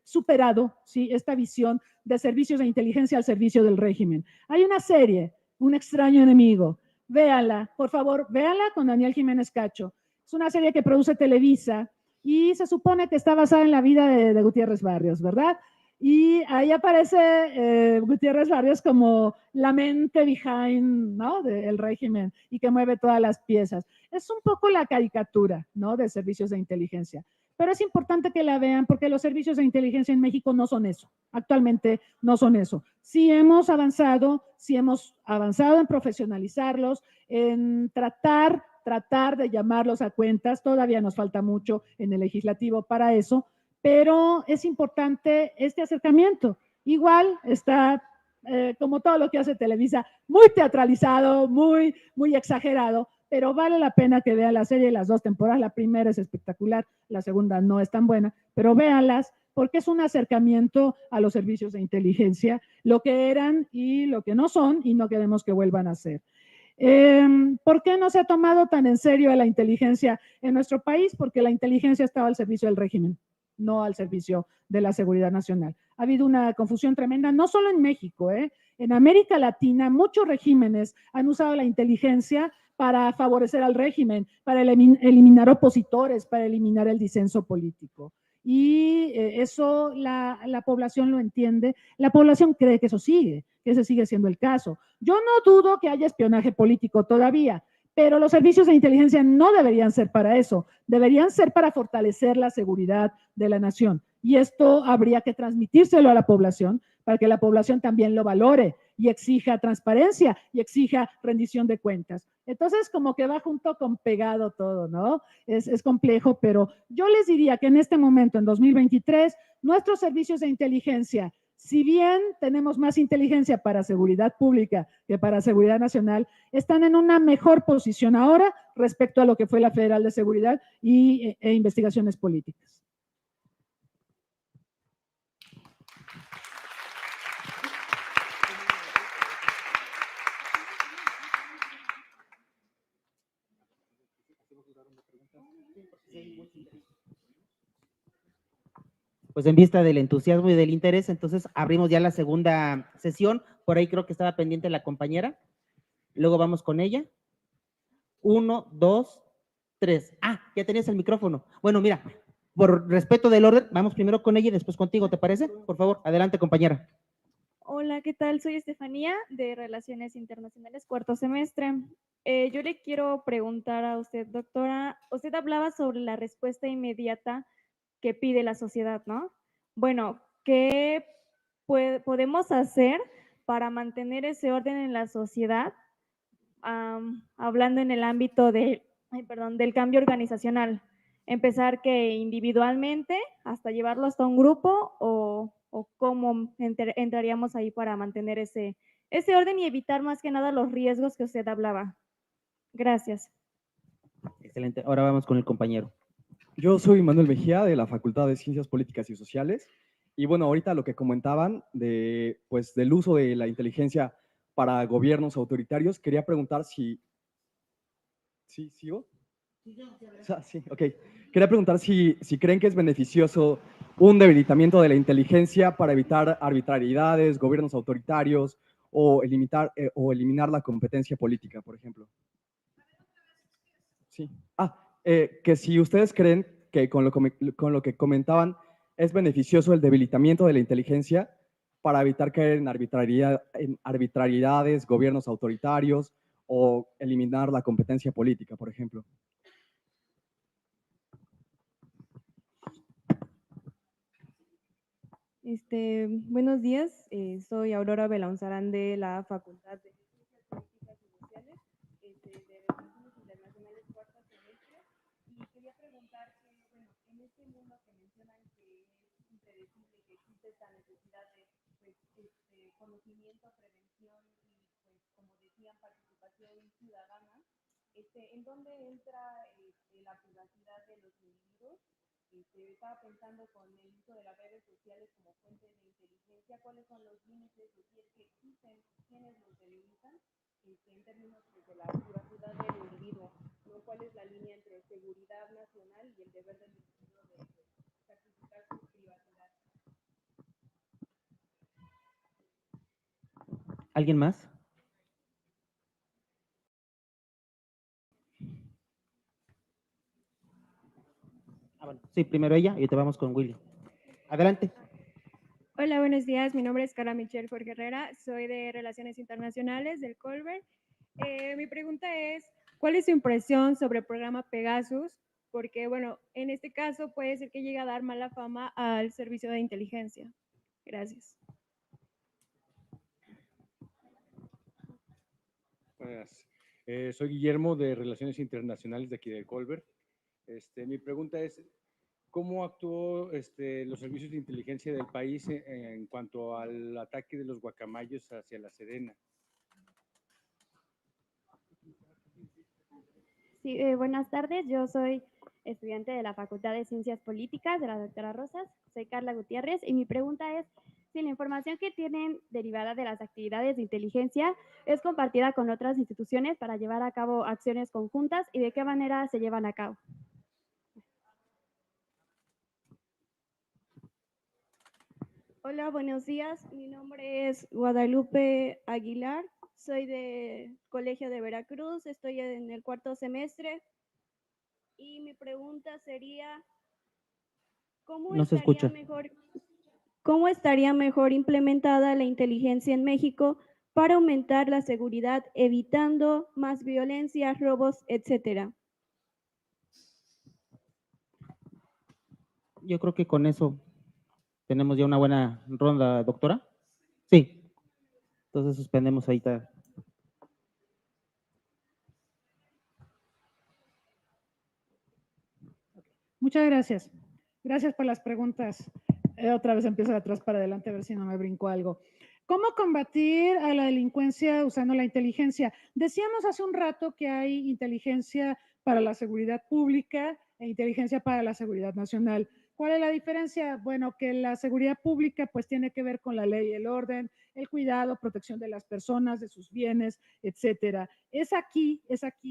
superado, ¿sí?, esta visión de servicios de inteligencia al servicio del régimen. Hay una serie, Un extraño enemigo. Véanla, por favor, véanla con Daniel Jiménez Cacho. Es una serie que produce Televisa y se supone que está basada en la vida de Gutiérrez Barrios, ¿verdad? Y ahí aparece Gutiérrez Barrios como la mente behind, ¿no?, del régimen y que mueve todas las piezas. Es un poco la caricatura, ¿no?, de servicios de inteligencia. Pero es importante que la vean porque los servicios de inteligencia en México no son eso. Actualmente no son eso. Sí hemos avanzado en profesionalizarlos, en tratar de llamarlos a cuentas. Todavía nos falta mucho en el legislativo para eso, pero es importante este acercamiento. Igual está, como todo lo que hace Televisa, muy teatralizado, muy exagerado, pero vale la pena que vean la serie, las 2 temporadas. La primera es espectacular, la segunda no es tan buena, pero véanlas porque es un acercamiento a los servicios de inteligencia, lo que eran y lo que no son, y no queremos que vuelvan a ser. ¿Por qué no se ha tomado tan en serio la inteligencia en nuestro país? Porque la inteligencia estaba al servicio del régimen, no al servicio de la seguridad nacional. Ha habido una confusión tremenda, no solo en México, en América Latina muchos regímenes han usado la inteligencia para favorecer al régimen, para eliminar opositores, para eliminar el disenso político. Y eso la población lo entiende, la población cree que eso sigue, que ese sigue siendo el caso. Yo no dudo que haya espionaje político todavía, pero los servicios de inteligencia no deberían ser para eso, deberían ser para fortalecer la seguridad de la nación. Y esto habría que transmitírselo a la población para que la población también lo valore, y exija transparencia y exija rendición de cuentas. Entonces, como que va junto con pegado todo, ¿no? Es complejo, pero yo les diría que en este momento, en 2023, nuestros servicios de inteligencia, si bien tenemos más inteligencia para seguridad pública que para seguridad nacional, están en una mejor posición ahora respecto a lo que fue la Federal de Seguridad e Investigaciones Políticas. Pues en vista del entusiasmo y del interés, entonces abrimos ya la segunda sesión. Por ahí creo que estaba pendiente la compañera. Luego vamos con ella. 1, 2, 3. Ah, ya tenías el micrófono. Bueno, mira, por respeto del orden, vamos primero con ella y después contigo, ¿te parece? Por favor, adelante, compañera. Hola, ¿qué tal? Soy Estefanía de Relaciones Internacionales, cuarto semestre. Yo le quiero preguntar a usted, doctora, usted hablaba sobre la respuesta inmediata que pide la sociedad, ¿no? Bueno, ¿qué podemos hacer para mantener ese orden en la sociedad? Hablando en el ámbito del cambio organizacional. Empezar que individualmente hasta llevarlo hasta un grupo o cómo entraríamos ahí para mantener ese orden y evitar más que nada los riesgos que usted hablaba. Gracias. Excelente. Ahora vamos con el compañero. Yo soy Manuel Mejía de la Facultad de Ciencias Políticas y Sociales. Y bueno, ahorita lo que comentaban pues, del uso de la inteligencia para gobiernos autoritarios, quería preguntar si... ¿Sí, sigo? Sí, ok. Quería preguntar si creen que es beneficioso un debilitamiento de la inteligencia para evitar arbitrariedades, gobiernos autoritarios o eliminar la competencia política, por ejemplo. Sí. Que si ustedes creen que con lo que comentaban es beneficioso el debilitamiento de la inteligencia para evitar caer en arbitrariedades, gobiernos autoritarios o eliminar la competencia política, por ejemplo. Buenos días, soy Aurora Belaunzarán de la Facultad de Ciencias Políticas y Sociales de Relaciones Internacionales cuarto semestre y quería preguntar que, bueno, en este mundo que mencionan que es impredecible, que existe esta necesidad de conocimiento, prevención y, pues, como decían, participación ciudadana, ¿en dónde entra la privacidad de los individuos? Estaba pensando con el uso de las redes sociales como fuente de inteligencia, ¿cuáles son los límites, o si es que existen, quiénes los delimitan en términos de la privacidad del individuo? ¿No? ¿Cuál es la línea entre seguridad nacional y el deber del individuo de sacrificar su privacidad? ¿Alguien más? Bueno, sí, primero ella y te vamos con Willy. Adelante. Hola, buenos días. Mi nombre es Carla Michelle Jorge Herrera. Soy de Relaciones Internacionales del Colbert. Mi pregunta es, ¿cuál es su impresión sobre el programa Pegasus? Porque, bueno, en este caso puede ser que llegue a dar mala fama al servicio de inteligencia. Gracias. Buenas. Soy Guillermo de Relaciones Internacionales de aquí de Colbert. Mi pregunta es, ¿cómo actuó los servicios de inteligencia del país en cuanto al ataque de los guacamayos hacia La Serena? Sí, buenas tardes. Yo soy estudiante de la Facultad de Ciencias Políticas de la doctora Rosas. Soy Carla Gutiérrez y mi pregunta es si la información que tienen derivada de las actividades de inteligencia es compartida con otras instituciones para llevar a cabo acciones conjuntas y de qué manera se llevan a cabo. Hola, buenos días. Mi nombre es Guadalupe Aguilar. Soy del Colegio de Veracruz. Estoy en el cuarto semestre. Y mi pregunta sería, ¿cómo estaría mejor implementada la inteligencia en México para aumentar la seguridad, evitando más violencia, robos, etcétera? Yo creo que con eso tenemos ya una buena ronda, doctora. Sí. Entonces suspendemos ahorita. Muchas gracias. Gracias por las preguntas. Otra vez empiezo de atrás para adelante a ver si no me brinco algo. ¿Cómo combatir a la delincuencia usando la inteligencia? Decíamos hace un rato que hay inteligencia para la seguridad pública e inteligencia para la seguridad nacional. ¿Cuál es la diferencia? Bueno, que la seguridad pública pues tiene que ver con la ley y el orden, el cuidado, protección de las personas, de sus bienes, etcétera. Es aquí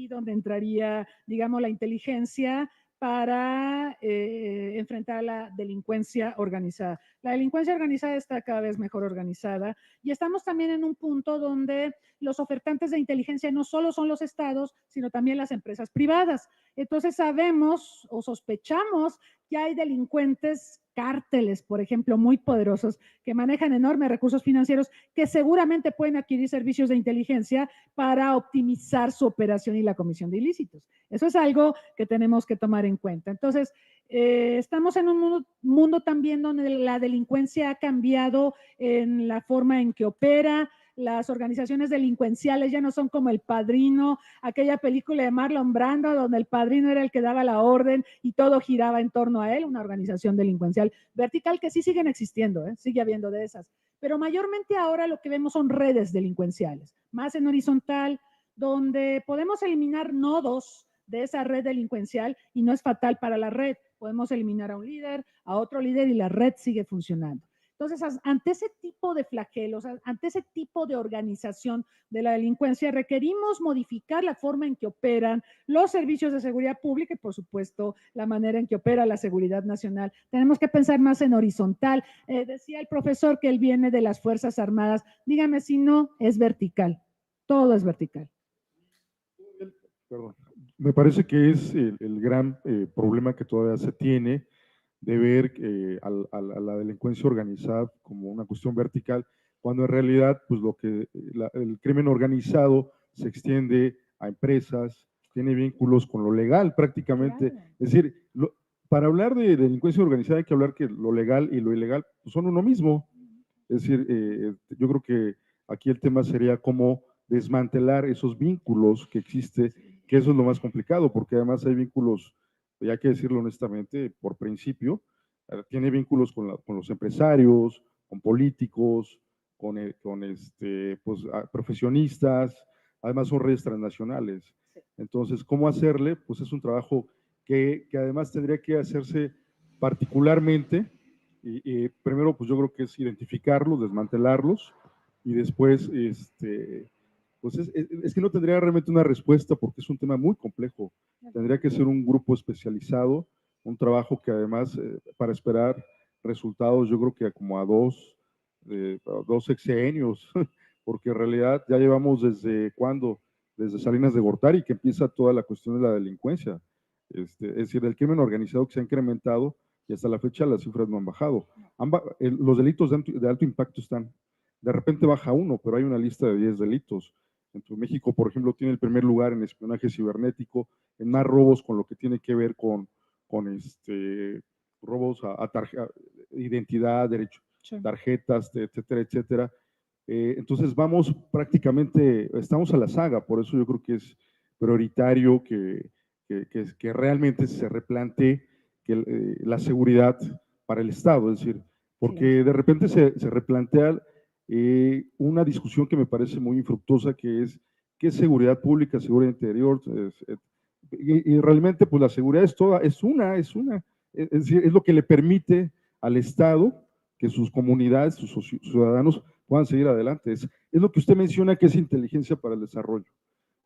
donde entraría, digamos, la inteligencia para enfrentar la delincuencia organizada. La delincuencia organizada está cada vez mejor organizada y estamos también en un punto donde los ofertantes de inteligencia no solo son los estados, sino también las empresas privadas. Entonces sabemos o sospechamos que hay delincuentes, cárteles, por ejemplo, muy poderosos, que manejan enormes recursos financieros, que seguramente pueden adquirir servicios de inteligencia para optimizar su operación y la comisión de ilícitos. Eso es algo que tenemos que tomar en cuenta. Entonces, estamos en un mundo también donde la delincuencia ha cambiado en la forma en que opera. Las organizaciones delincuenciales ya no son como El Padrino, aquella película de Marlon Brando donde el padrino era el que daba la orden y todo giraba en torno a él, una organización delincuencial vertical que sí siguen existiendo, sigue habiendo de esas. Pero mayormente ahora lo que vemos son redes delincuenciales, más en horizontal, donde podemos eliminar nodos de esa red delincuencial y no es fatal para la red. Podemos eliminar a un líder, a otro líder y la red sigue funcionando. Entonces, ante ese tipo de flagelos, ante ese tipo de organización de la delincuencia, requerimos modificar la forma en que operan los servicios de seguridad pública y, por supuesto, la manera en que opera la seguridad nacional. Tenemos que pensar más en horizontal. Decía el profesor que él viene de las Fuerzas Armadas. Dígame si no, es vertical. Todo es vertical. Perdón. Me parece que es el gran problema que todavía se tiene de ver a la delincuencia organizada como una cuestión vertical, cuando en realidad pues el crimen organizado se extiende a empresas, tiene vínculos con lo legal prácticamente. Claro. Es decir, para hablar de delincuencia organizada hay que hablar que lo legal y lo ilegal pues, son uno mismo. Es decir, yo creo que aquí el tema sería cómo desmantelar esos vínculos que existe, que eso es lo más complicado, porque además hay vínculos, y hay que decirlo honestamente, por principio, tiene vínculos con los empresarios, con políticos, con pues, profesionistas, además son redes transnacionales. Entonces, ¿cómo hacerle? Pues es un trabajo que además tendría que hacerse particularmente, y primero, pues yo creo que es identificarlos, desmantelarlos, y después, pues es que no tendría realmente una respuesta porque es un tema muy complejo. Tendría que ser un grupo especializado, un trabajo que además, para esperar resultados, yo creo que como a dos sexenios, porque en realidad ya llevamos desde cuándo, desde Salinas de Gortari, que empieza toda la cuestión de la delincuencia. Es decir, el crimen organizado que se ha incrementado y hasta la fecha las cifras no han bajado. Los delitos de alto impacto están, de repente baja uno, pero hay una lista de 10 delitos. Entonces, México, por ejemplo, tiene el primer lugar en espionaje cibernético, en más robos con lo que tiene que ver con robos a identidad, derecho, tarjetas, etcétera, etcétera. Entonces vamos prácticamente, estamos a la saga, por eso yo creo que es prioritario que realmente se replantee la seguridad para el Estado, es decir, porque de repente se replantea una discusión que me parece muy infructuosa, que es ¿qué es seguridad pública, seguridad interior? Y realmente pues la seguridad es decir, es lo que le permite al Estado que sus comunidades, sus ciudadanos puedan seguir adelante. Es lo que usted menciona que es inteligencia para el desarrollo.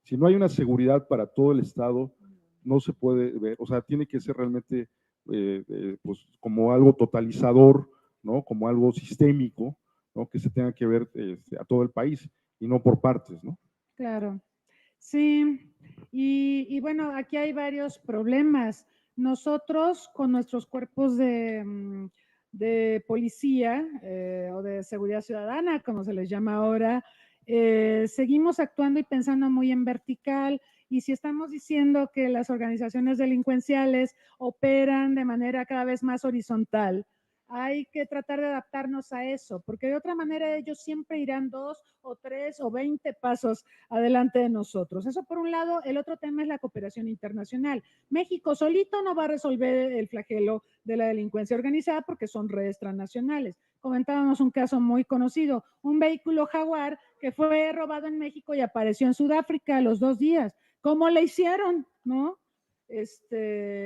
Si no hay una seguridad para todo el Estado, no se puede ver, o sea, tiene que ser realmente pues como algo totalizador, ¿no? Como algo sistémico, ¿no? Que se tenga que ver a todo el país y no por partes, ¿no? Claro, sí, y bueno, aquí hay varios problemas. Nosotros con nuestros cuerpos de policía o de seguridad ciudadana, como se les llama ahora, seguimos actuando y pensando muy en vertical, y si estamos diciendo que las organizaciones delincuenciales operan de manera cada vez más horizontal, hay que tratar de adaptarnos a eso, porque de otra manera ellos siempre irán 2 o 3 o 20 pasos adelante de nosotros. Eso por un lado. El otro tema es la cooperación internacional. México solito no va a resolver el flagelo de la delincuencia organizada porque son redes transnacionales. Comentábamos un caso muy conocido, un vehículo Jaguar que fue robado en México y apareció en Sudáfrica a los 2 días. ¿Cómo le hicieron? ¿No?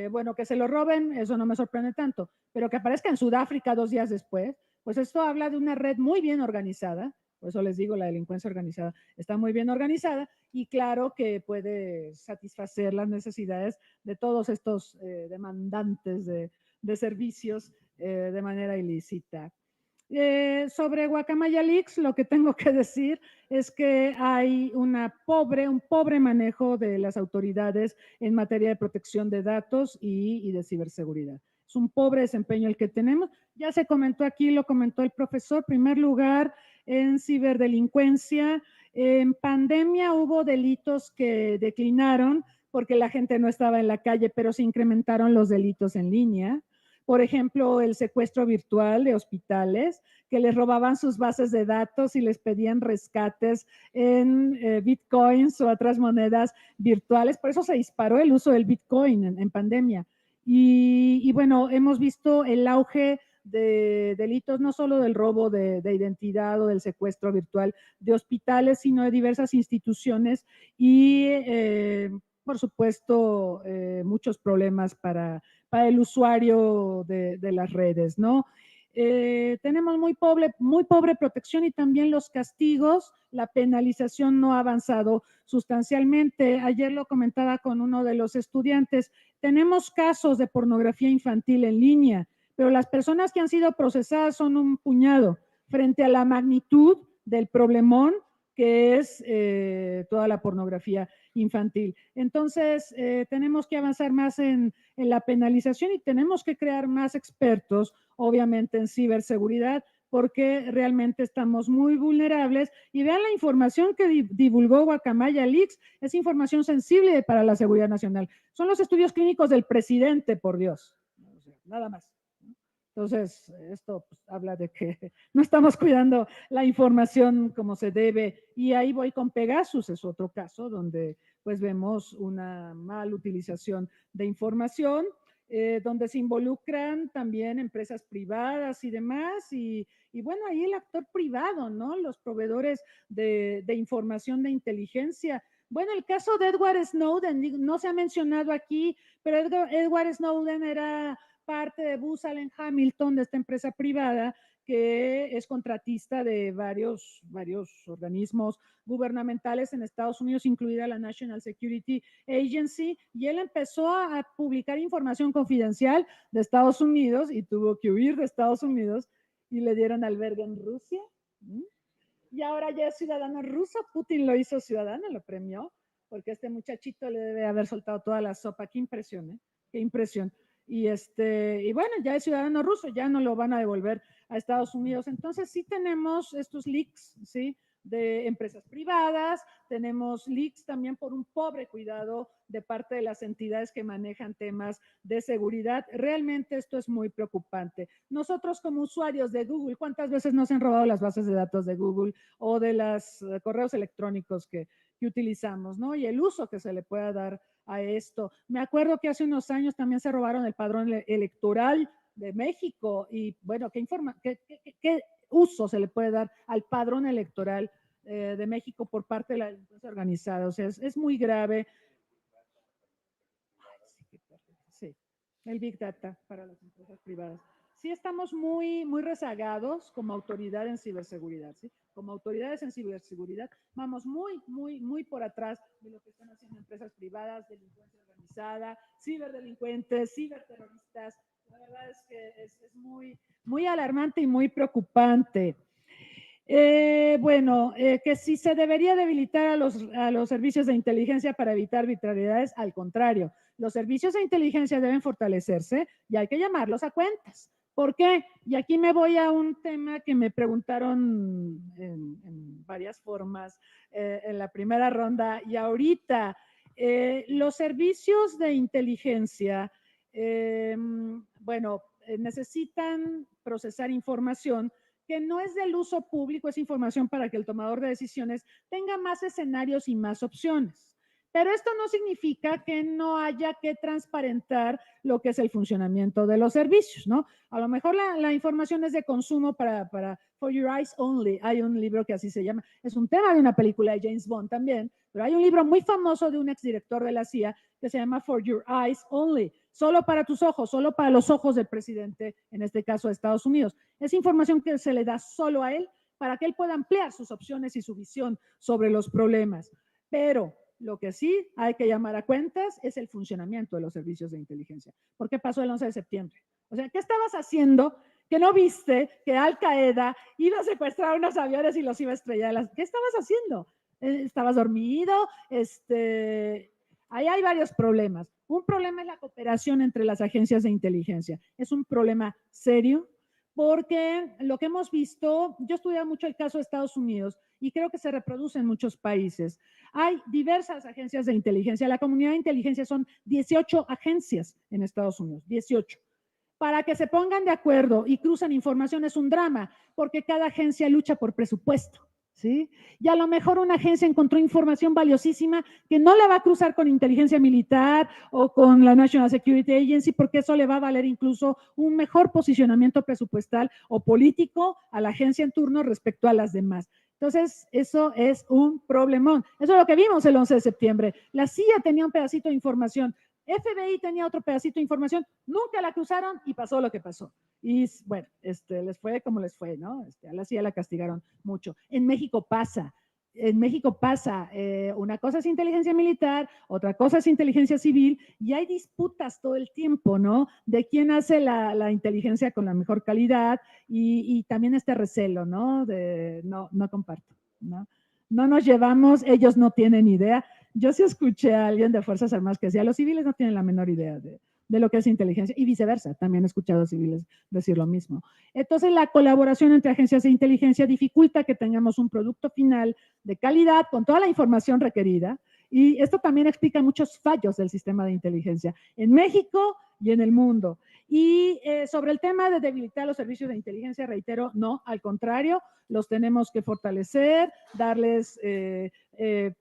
Bueno, que se lo roben, eso no me sorprende tanto, pero que aparezca en Sudáfrica 2 días después, pues esto habla de una red muy bien organizada. Por eso les digo, la delincuencia organizada está muy bien organizada y claro que puede satisfacer las necesidades de todos estos demandantes de servicios de manera ilícita. Sobre Guacamaya Leaks, lo que tengo que decir es que hay un pobre manejo de las autoridades en materia de protección de datos y de ciberseguridad. Es un pobre desempeño el que tenemos. Ya se comentó aquí, lo comentó el profesor. En primer lugar, en ciberdelincuencia, en pandemia hubo delitos que declinaron porque la gente no estaba en la calle, pero se incrementaron los delitos en línea. Por ejemplo, el secuestro virtual de hospitales, que les robaban sus bases de datos y les pedían rescates en bitcoins o otras monedas virtuales. Por eso se disparó el uso del bitcoin en pandemia. Y bueno, hemos visto el auge de delitos, no solo del robo de identidad o del secuestro virtual de hospitales, sino de diversas instituciones y, por supuesto, muchos problemas para el usuario de las redes, ¿no? Tenemos muy pobre protección y también los castigos, la penalización no ha avanzado sustancialmente. Ayer lo comentaba con uno de los estudiantes, tenemos casos de pornografía infantil en línea, pero las personas que han sido procesadas son un puñado frente a la magnitud del problemón que es toda la pornografía infantil. Entonces, tenemos que avanzar más en la penalización y tenemos que crear más expertos, obviamente, en ciberseguridad, porque realmente estamos muy vulnerables. Y vean la información que divulgó Guacamaya Leaks, es información sensible para la seguridad nacional. Son los estudios clínicos del presidente, por Dios. O sea, nada más. Entonces, esto pues, habla de que no estamos cuidando la información como se debe. Y ahí voy con Pegasus, es otro caso donde pues vemos una mal utilización de información, donde se involucran también empresas privadas y demás. Y bueno, ahí el actor privado, ¿no? Los proveedores de información de inteligencia. Bueno, el caso de Edward Snowden, no se ha mencionado aquí, pero Edward Snowden era parte de Booz Allen Hamilton, de esta empresa privada que es contratista de varios organismos gubernamentales en Estados Unidos, incluida la National Security Agency, y él empezó a publicar información confidencial de Estados Unidos y tuvo que huir de Estados Unidos y le dieron albergue en Rusia. Y ahora ya es ciudadano ruso. Putin lo hizo ciudadano, lo premió, porque este muchachito le debe haber soltado toda la sopa. Qué impresión, ¿eh? Qué impresión. Y bueno, ya es ciudadano ruso, ya no lo van a devolver a Estados Unidos. Entonces sí tenemos estos leaks, ¿sí? De empresas privadas, tenemos leaks también por un pobre cuidado de parte de las entidades que manejan temas de seguridad. Realmente esto es muy preocupante. Nosotros como usuarios de Google, ¿cuántas veces nos han robado las bases de datos de Google o de los correos electrónicos que utilizamos, ¿no? Y el uso que se le pueda dar a esto. Me acuerdo que hace unos años también se robaron el padrón electoral de México y bueno, ¿qué uso se le puede dar al padrón electoral de México por parte de la delincuencia organizada? O sea, es muy grave. Sí, el Big Data para las empresas privadas. Sí estamos muy rezagados como autoridad en ciberseguridad, ¿sí? Como autoridades en ciberseguridad vamos muy por atrás de lo que están haciendo empresas privadas, delincuencia organizada, ciberdelincuentes, ciberterroristas. La verdad es que es muy alarmante y muy preocupante. Bueno, que si se debería debilitar a los servicios de inteligencia para evitar arbitrariedades, al contrario, los servicios de inteligencia deben fortalecerse y hay que llamarlos a cuentas. ¿Por qué? Y aquí me voy a un tema que me preguntaron en varias formas en la primera ronda y ahorita. Los servicios de inteligencia, bueno, necesitan procesar información que no es del uso público, es información para que el tomador de decisiones tenga más escenarios y más opciones. Pero esto no significa que no haya que transparentar lo que es el funcionamiento de los servicios, ¿no? A lo mejor la información es de consumo para For Your Eyes Only. Hay un libro que así se llama, es un tema de una película de James Bond también, pero hay un libro muy famoso de un exdirector de la CIA que se llama For Your Eyes Only, solo para tus ojos, solo para los ojos del presidente, en este caso de Estados Unidos. Es información que se le da solo a él para que él pueda ampliar sus opciones y su visión sobre los problemas. Pero lo que sí hay que llamar a cuentas es el funcionamiento de los servicios de inteligencia. ¿Por qué pasó el 11 de septiembre? O sea, ¿qué estabas haciendo que no viste que Al Qaeda iba a secuestrar unos aviones y los iba a estrellar? ¿Qué estabas haciendo? ¿Estabas dormido? Ahí hay varios problemas. Un problema es la cooperación entre las agencias de inteligencia. Es un problema serio porque lo que hemos visto, yo he estudiado mucho el caso de Estados Unidos y creo que se reproduce en muchos países. Hay diversas agencias de inteligencia. La comunidad de inteligencia son 18 agencias en Estados Unidos, 18. Para que se pongan de acuerdo y cruzan información es un drama, porque cada agencia lucha por presupuesto, ¿sí? Y a lo mejor una agencia encontró información valiosísima que no la va a cruzar con inteligencia militar o con la National Security Agency, porque eso le va a valer incluso un mejor posicionamiento presupuestal o político a la agencia en turno respecto a las demás. Entonces, eso es un problemón. Eso es lo que vimos el 11 de septiembre. La CIA tenía un pedacito de información, FBI tenía otro pedacito de información, nunca la cruzaron y pasó lo que pasó. Y bueno, les fue como les fue, ¿no? A la CIA la castigaron mucho. En México pasa. Una cosa es inteligencia militar, otra cosa es inteligencia civil, y hay disputas todo el tiempo, ¿no? De quién hace la inteligencia con la mejor calidad, y también este recelo, ¿no? No comparto, ¿no? No nos llevamos, ellos no tienen idea. Yo sí escuché a alguien de Fuerzas Armadas que decía, los civiles no tienen la menor idea de lo que es inteligencia, y viceversa, también he escuchado a civiles decir lo mismo. Entonces, la colaboración entre agencias de inteligencia dificulta que tengamos un producto final de calidad con toda la información requerida, y esto también explica muchos fallos del sistema de inteligencia en México y en el mundo. Y sobre el tema de debilitar los servicios de inteligencia, reitero, no, al contrario, los tenemos que fortalecer, darles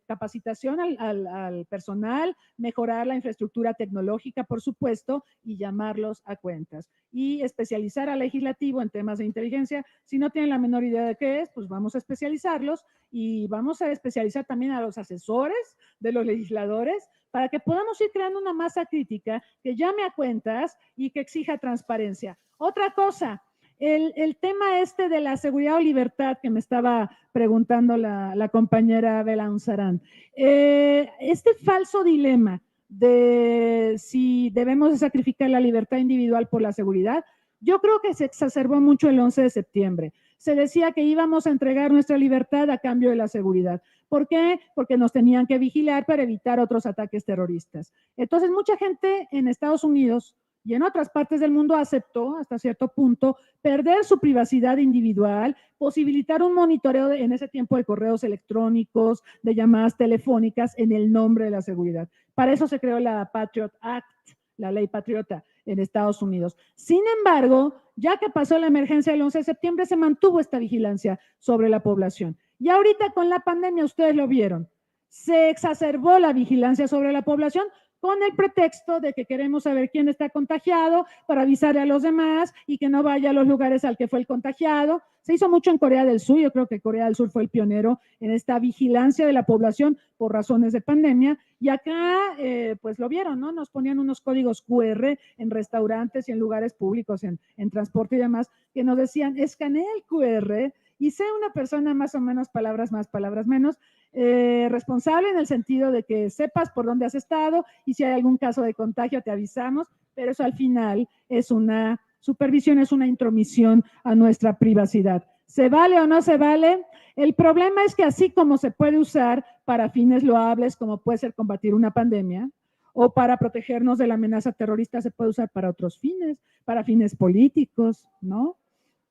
capacitación al personal, mejorar la infraestructura tecnológica, por supuesto, y llamarlos a cuentas. Y especializar al legislativo en temas de inteligencia. Si no tienen la menor idea de qué es, pues vamos a especializarlos, y vamos a especializar también a los asesores de los legisladores para que podamos ir creando una masa crítica que llame a cuentas y que exija transparencia. Otra cosa, el tema de la seguridad o libertad que me estaba preguntando la compañera Bela Unzarán. Este falso dilema de si debemos sacrificar la libertad individual por la seguridad, yo creo que se exacerbó mucho el 11 de septiembre. Se decía que íbamos a entregar nuestra libertad a cambio de la seguridad. ¿Por qué? Porque nos tenían que vigilar para evitar otros ataques terroristas. Entonces, mucha gente en Estados Unidos y en otras partes del mundo aceptó hasta cierto punto perder su privacidad individual, posibilitar un monitoreo en ese tiempo de correos electrónicos, de llamadas telefónicas en el nombre de la seguridad. Para eso se creó la Patriot Act, la ley patriota en Estados Unidos. Sin embargo, ya que pasó la emergencia del 11 de septiembre, se mantuvo esta vigilancia sobre la población. Y ahorita con la pandemia, ustedes lo vieron, se exacerbó la vigilancia sobre la población con el pretexto de que queremos saber quién está contagiado para avisarle a los demás y que no vaya a los lugares al que fue el contagiado. Se hizo mucho en Corea del Sur, yo creo que Corea del Sur fue el pionero en esta vigilancia de la población por razones de pandemia, y acá pues lo vieron, ¿no? Nos ponían unos códigos QR en restaurantes y en lugares públicos, en transporte y demás, que nos decían, escanea el QR y sé una persona más o menos, palabras más, palabras menos, responsable en el sentido de que sepas por dónde has estado y si hay algún caso de contagio te avisamos, pero eso al final es una supervisión, es una intromisión a nuestra privacidad. ¿Se vale o no se vale? El problema es que así como se puede usar para fines loables, como puede ser combatir una pandemia, o para protegernos de la amenaza terrorista, se puede usar para otros fines, para fines políticos, ¿no?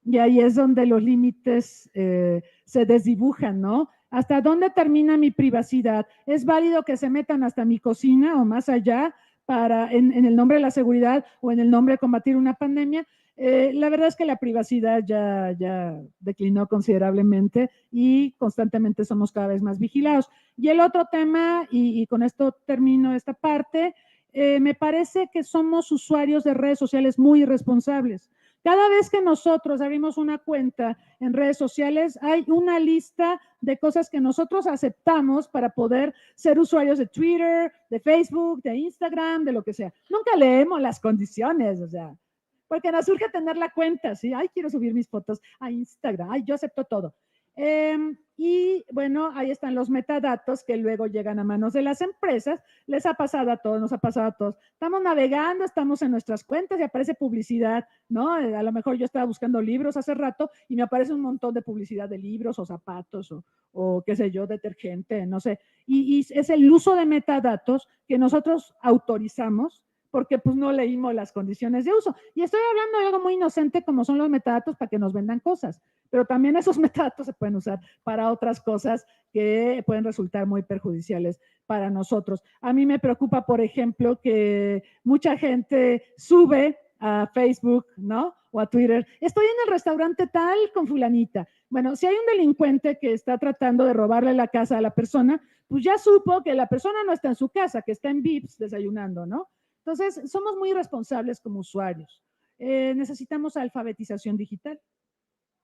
Y ahí es donde los límites se desdibujan, ¿no? ¿Hasta dónde termina mi privacidad? ¿Es válido que se metan hasta mi cocina o más allá en el nombre de la seguridad o en el nombre de combatir una pandemia? La verdad es que la privacidad ya declinó considerablemente y constantemente somos cada vez más vigilados. Y el otro tema, y con esto termino esta parte, me parece que somos usuarios de redes sociales muy irresponsables. Cada vez que nosotros abrimos una cuenta en redes sociales, hay una lista de cosas que nosotros aceptamos para poder ser usuarios de Twitter, de Facebook, de Instagram, de lo que sea. Nunca leemos las condiciones, o sea, porque nos surge tener la cuenta, ¿sí? Ay, quiero subir mis fotos a Instagram, ay, yo acepto todo. Y bueno, ahí están los metadatos que luego llegan a manos de las empresas. Les ha pasado a todos, nos ha pasado a todos. Estamos navegando, estamos en nuestras cuentas y aparece publicidad, ¿no? A lo mejor yo estaba buscando libros hace rato y me aparece un montón de publicidad de libros o zapatos o qué sé yo, detergente, no sé. Y es el uso de metadatos que nosotros autorizamos porque pues no leímos las condiciones de uso. Y estoy hablando de algo muy inocente como son los metadatos para que nos vendan cosas, pero también esos metadatos se pueden usar para otras cosas que pueden resultar muy perjudiciales para nosotros. A mí me preocupa, por ejemplo, que mucha gente sube a Facebook, ¿no? O a Twitter, estoy en el restaurante tal con fulanita. Bueno, si hay un delincuente que está tratando de robarle la casa a la persona, pues ya supo que la persona no está en su casa, que está en Vips desayunando, ¿no? Entonces, somos muy responsables como usuarios. Necesitamos alfabetización digital.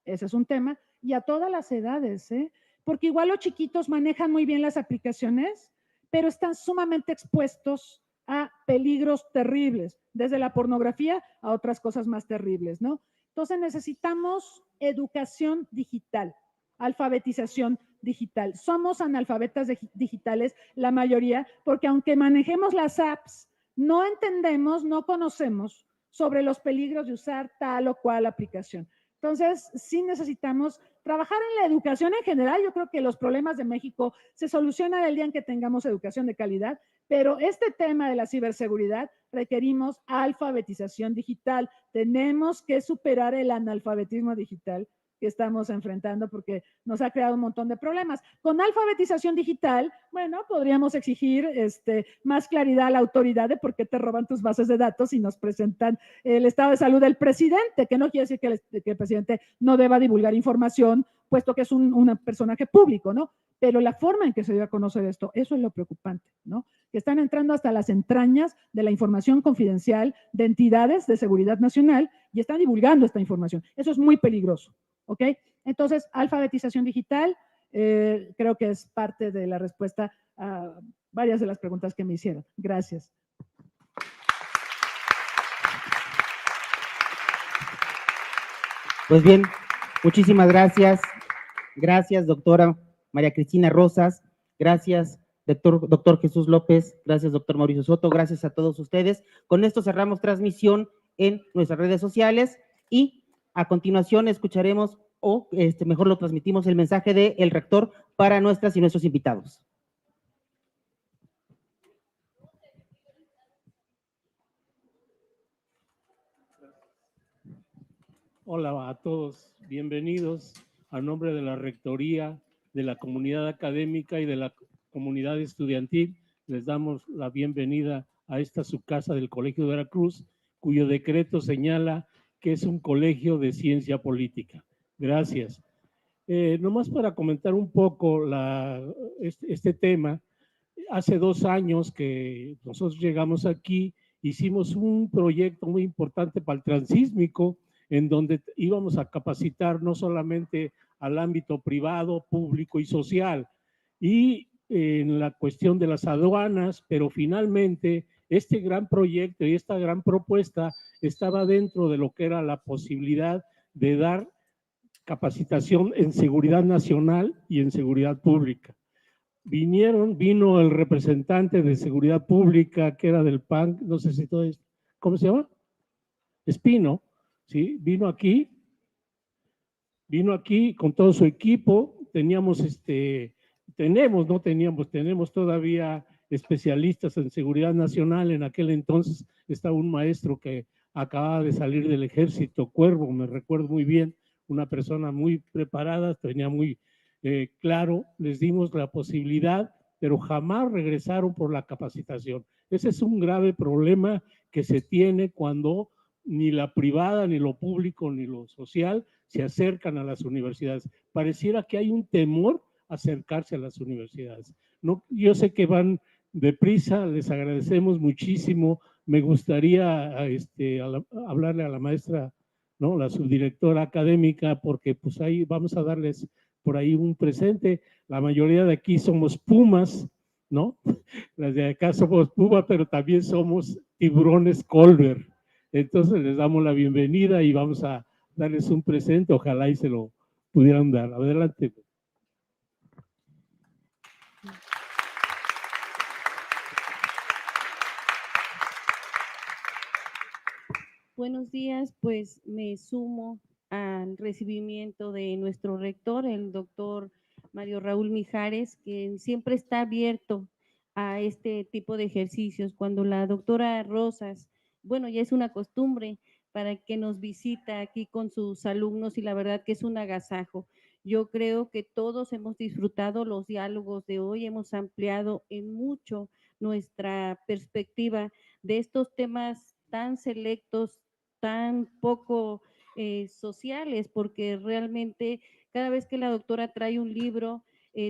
Ese es un tema. Y a todas las edades, ¿eh? Porque igual los chiquitos manejan muy bien las aplicaciones, pero están sumamente expuestos a peligros terribles, desde la pornografía a otras cosas más terribles, ¿no? Entonces necesitamos educación digital, alfabetización digital. Somos analfabetas digitales la mayoría, porque aunque manejemos las apps, no entendemos, no conocemos sobre los peligros de usar tal o cual aplicación. Entonces, sí necesitamos trabajar en la educación en general. Yo creo que los problemas de México se solucionan el día en que tengamos educación de calidad, pero este tema de la ciberseguridad requerimos alfabetización digital. Tenemos que superar el analfabetismo digital que estamos enfrentando porque nos ha creado un montón de problemas. Con alfabetización digital, bueno, podríamos exigir más claridad a la autoridad de por qué te roban tus bases de datos y nos presentan el estado de salud del presidente, que no quiere decir que el presidente no deba divulgar información, puesto que es un personaje público, ¿no? Pero la forma en que se dio a conocer esto, eso es lo preocupante, ¿no? Que están entrando hasta las entrañas de la información confidencial de entidades de seguridad nacional y están divulgando esta información. Eso es muy peligroso. ¿Ok? Entonces, alfabetización digital, creo que es parte de la respuesta a varias de las preguntas que me hicieron. Gracias. Pues bien, muchísimas gracias. Gracias, doctora María Cristina Rosas. Gracias, doctor Jesús López. Gracias, doctor Mauricio Soto. Gracias a todos ustedes. Con esto cerramos transmisión en nuestras redes sociales y a continuación escucharemos, o mejor lo transmitimos, el mensaje del rector para nuestras y nuestros invitados. Hola a todos, bienvenidos a nombre de la Rectoría, de la comunidad académica y de la comunidad estudiantil. Les damos la bienvenida a esta su casa del Colegio de Veracruz, cuyo decreto señala que es un colegio de ciencia política. Gracias. Nomás para comentar un poco este tema, hace 2 años que nosotros llegamos aquí, hicimos un proyecto muy importante para el transísmico, en donde íbamos a capacitar no solamente al ámbito privado, público y social, y en la cuestión de las aduanas, pero finalmente este gran proyecto y esta gran propuesta estaba dentro de lo que era la posibilidad de dar capacitación en seguridad nacional y en seguridad pública. Vino el representante de seguridad pública, que era del PAN, no sé si todo es, ¿cómo se llama? Espino, ¿sí? Vino aquí con todo su equipo, tenemos todavía especialistas en seguridad nacional. En aquel entonces estaba un maestro que acababa de salir del ejército, Cuervo, me recuerdo muy bien, una persona muy preparada, tenía muy claro, les dimos la posibilidad, pero jamás regresaron por la capacitación. Ese es un grave problema que se tiene cuando ni la privada, ni lo público, ni lo social se acercan a las universidades. Pareciera que hay un temor a acercarse a las universidades. No, yo sé que van deprisa, les agradecemos muchísimo. Me gustaría hablarle a la maestra, ¿no?, la subdirectora académica, porque pues ahí vamos a darles por ahí un presente. La mayoría de aquí somos pumas, ¿no? Las de acá somos pumas, pero también somos tiburones Colbert. Entonces les damos la bienvenida y vamos a darles un presente, ojalá y se lo pudieran dar. Adelante. Buenos días, pues me sumo al recibimiento de nuestro rector, el doctor Mario Raúl Mijares, que siempre está abierto a este tipo de ejercicios. Cuando la doctora Rosas, bueno, ya es una costumbre para que nos visita aquí con sus alumnos y la verdad que es un agasajo. Yo creo que todos hemos disfrutado los diálogos de hoy, hemos ampliado en mucho nuestra perspectiva de estos temas tan selectos, tan poco sociales, porque realmente cada vez que la doctora trae un libro,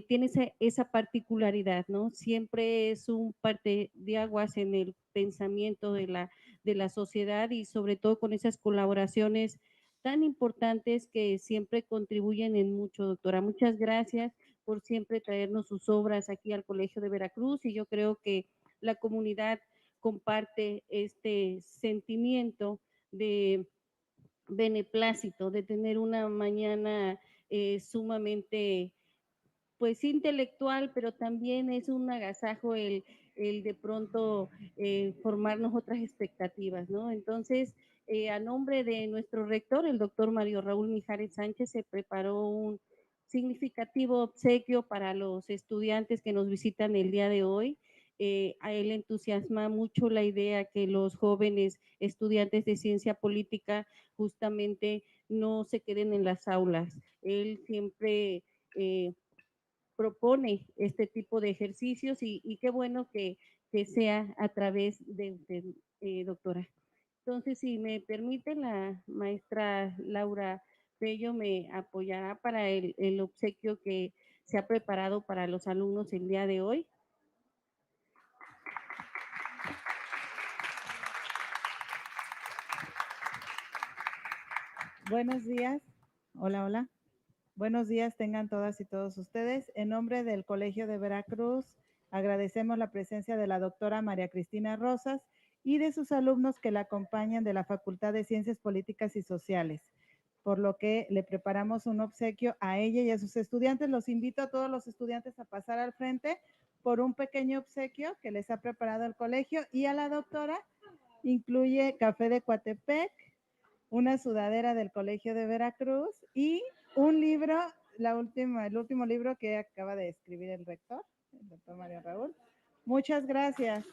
tiene esa particularidad, ¿no? Siempre es un parte de aguas en el pensamiento de la sociedad y sobre todo con esas colaboraciones tan importantes que siempre contribuyen en mucho, doctora. Muchas gracias por siempre traernos sus obras aquí al Colegio de Veracruz y yo creo que la comunidad comparte este sentimiento de beneplácito, de tener una mañana sumamente pues intelectual, pero también es un agasajo el de pronto formarnos otras expectativas, ¿no? Entonces, a nombre de nuestro rector, el doctor Mario Raúl Mijares Sánchez, se preparó un significativo obsequio para los estudiantes que nos visitan el día de hoy. A él entusiasma mucho la idea que los jóvenes estudiantes de ciencia política justamente no se queden en las aulas. Él siempre propone este tipo de ejercicios y qué bueno que sea a través de usted, doctora. Entonces, si me permite, la maestra Laura Bello me apoyará para el obsequio que se ha preparado para los alumnos el día de hoy. Buenos días. Hola, hola. Buenos días tengan todas y todos ustedes. En nombre del Colegio de Veracruz, agradecemos la presencia de la doctora María Cristina Rosas y de sus alumnos que la acompañan de la Facultad de Ciencias Políticas y Sociales, por lo que le preparamos un obsequio a ella y a sus estudiantes. Los invito a todos los estudiantes a pasar al frente por un pequeño obsequio que les ha preparado el colegio, y a la doctora incluye café de Coatepec, una sudadera del Colegio de Veracruz y un libro, el último libro que acaba de escribir el rector, el doctor Mario Raúl. Muchas gracias.